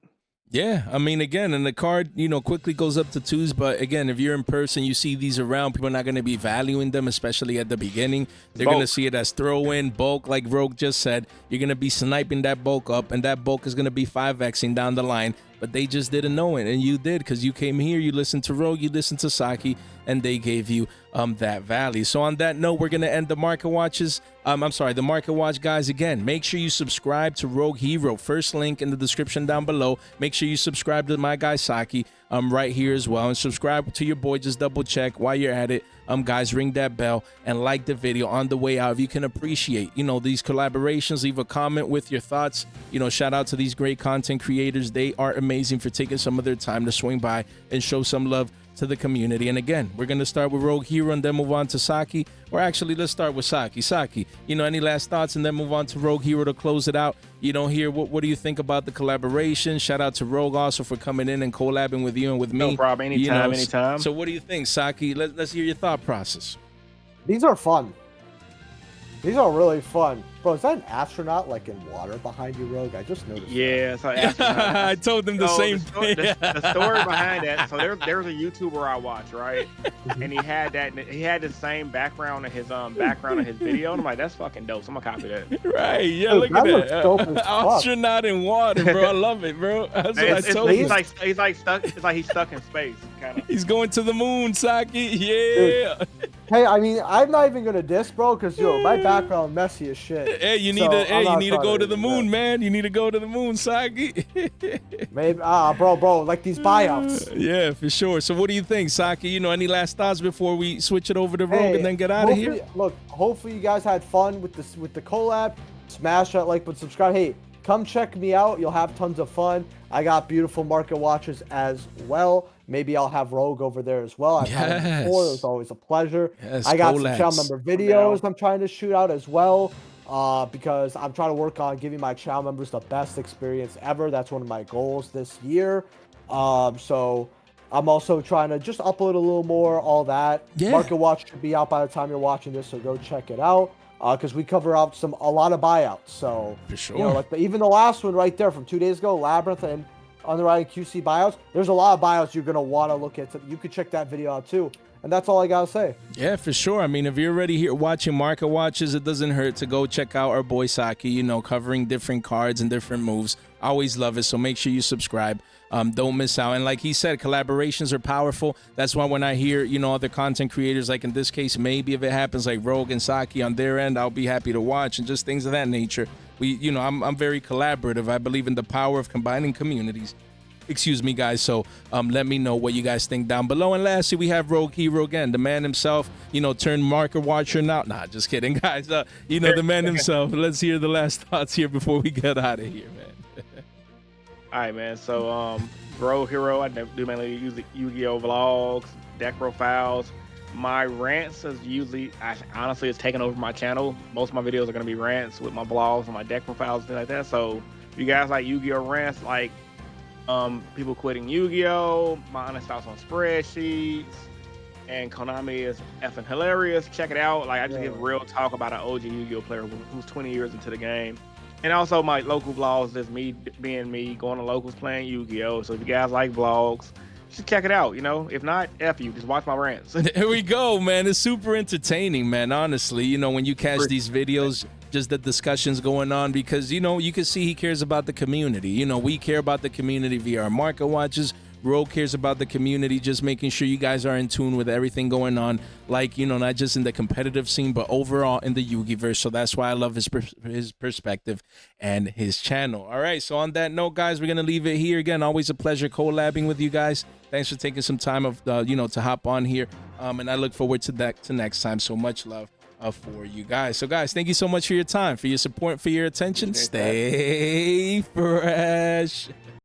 S1: Yeah, I mean, again, and the card, quickly goes up to 2s. But again, if you're in person, you see these around, people are not going to be valuing them, especially at the beginning. They're going to see it as throw-in, bulk, like Rogue just said. You're going to be sniping that bulk up, and that bulk is going to be 5Xing down the line. But they just didn't know it, and you did, because you came here, you listened to Rogue, you listened to Saki, and they gave you that value. So on that note, we're going to end the Market Watches. The Market Watch, guys. Again, make sure you subscribe to Rogue Hero. First link in the description down below. Make sure you subscribe to my guy Saki right here as well. And subscribe to your boy. Just double check while you're at it. Guys, ring that bell and like the video on the way out. If you can appreciate, these collaborations, leave a comment with your thoughts. Shout out to these great content creators. They are amazing for taking some of their time to swing by and show some love to the community. And again, we're going to start with Rogue Hero and then move on to Saki. Or actually, let's start with Saki. Saki, any last thoughts, and then move on to Rogue Hero to close it out. Here, what do you think about the collaboration? Shout out to Rogue also for coming in and collabing with you and with me.
S2: No problem. Anytime.
S1: So what do you think, Saki? Let's hear your thought process.
S3: These are fun. These are really fun. Bro, is that an astronaut like in water behind you, Rogue? I just noticed.
S2: Yeah, it's an astronaut.
S1: I told them the same thing.
S2: The story behind that. So there's a YouTuber I watch, right? And he had the same background in his video. And I'm like, that's fucking dope. So I'm gonna copy that.
S1: Right. Yeah,
S3: Dude,
S1: look at
S3: that. Looks dope as fuck.
S1: Astronaut in water, bro. I love it, bro. That's what I told you.
S2: He's like stuck. It's like he's stuck in space, kind of.
S1: He's going to the moon, Saki. Yeah.
S3: Dude. Hey, I mean, I'm not even gonna diss, bro, because my background messy as shit.
S1: Hey, you need to go to the moon, man. You need to go to the moon, Saki.
S3: Maybe, bro, like these buyouts.
S1: Yeah, for sure. So what do you think, Saki? Any last thoughts before we switch it over to Rogue and then get out of here?
S3: Look, hopefully you guys had fun with the collab. Smash that like button, subscribe. Hey, come check me out. You'll have tons of fun. I got beautiful Market Watches as well. Maybe I'll have Rogue over there as well. I've had it before. It was always a pleasure.
S1: Yes,
S3: I got some channel member videos I'm trying to shoot out as well, because I'm trying to work on giving my channel members the best experience ever. That's one of my goals this year. So I'm also trying to just upload a little more, all that.
S1: Yeah.
S3: Market Watch should be out by the time you're watching this, so go check it out. Because we cover out a lot of buyouts. So
S1: for sure.
S3: Even the last one right there from 2 days ago, Labyrinth and Underwriting QC buyouts. There's a lot of buyouts you're gonna want to look at. You could check that video out too. And that's all I gotta say.
S1: Yeah, for sure. I mean, if you're already here watching Market Watches, it doesn't hurt to go check out our boy Saki, covering different cards and different moves I always love it. So make sure you subscribe. Don't miss out. And like he said, collaborations are powerful. That's why when I hear, you know, other content creators, like in this case, maybe if it happens like Rogue and Saki on their end, I'll be happy to watch, and just things of that nature. You know, I'm very collaborative. I believe in the power of combining communities. Excuse me, guys. So let me know what you guys think down below. And lastly, we have Rogue Hero again, the man himself, you know, turned marker watcher now. Nah, just kidding, guys. You know, the man himself. Let's hear the last thoughts here before we get out of here, man.
S2: All right, man. So, Rogue Hero, I do mainly use the Yu-Gi-Oh vlogs, deck profiles. My rants is usually, honestly, it's taking over my channel. Most of my videos are going to be rants with my vlogs and my deck profiles and things like that. So, if you guys like Yu-Gi-Oh rants, like people quitting Yu-Gi-Oh, my honest thoughts on spreadsheets, and Konami is effing hilarious. Check it out. Like, I just give real talk about an OG Yu-Gi-Oh player who's 20 years into the game. And also my local vlogs, just me being me, going to locals playing Yu-Gi-Oh. So if you guys like vlogs, just check it out, you know. If not, F you, just watch my rants.
S1: Here we go, man. It's super entertaining, man, honestly. You know, when you catch these videos, just the discussions going on, because, you know, you can see he cares about the community. You know, we care about the community via our market watches. Rogue cares about the community, just making sure you guys are in tune with everything going on, like, you know, not just in the competitive scene, but overall in the Yugi-verse. So that's why I love his perspective and his channel. All right, so on that note, guys, we're going to leave it here. Again, always a pleasure collabing with you guys. Thanks for taking some time of, you know, to hop on here. And I look forward to that next time. So much love for you guys. So, guys, thank you so much for your time, for your support, for your attention. Stay fresh.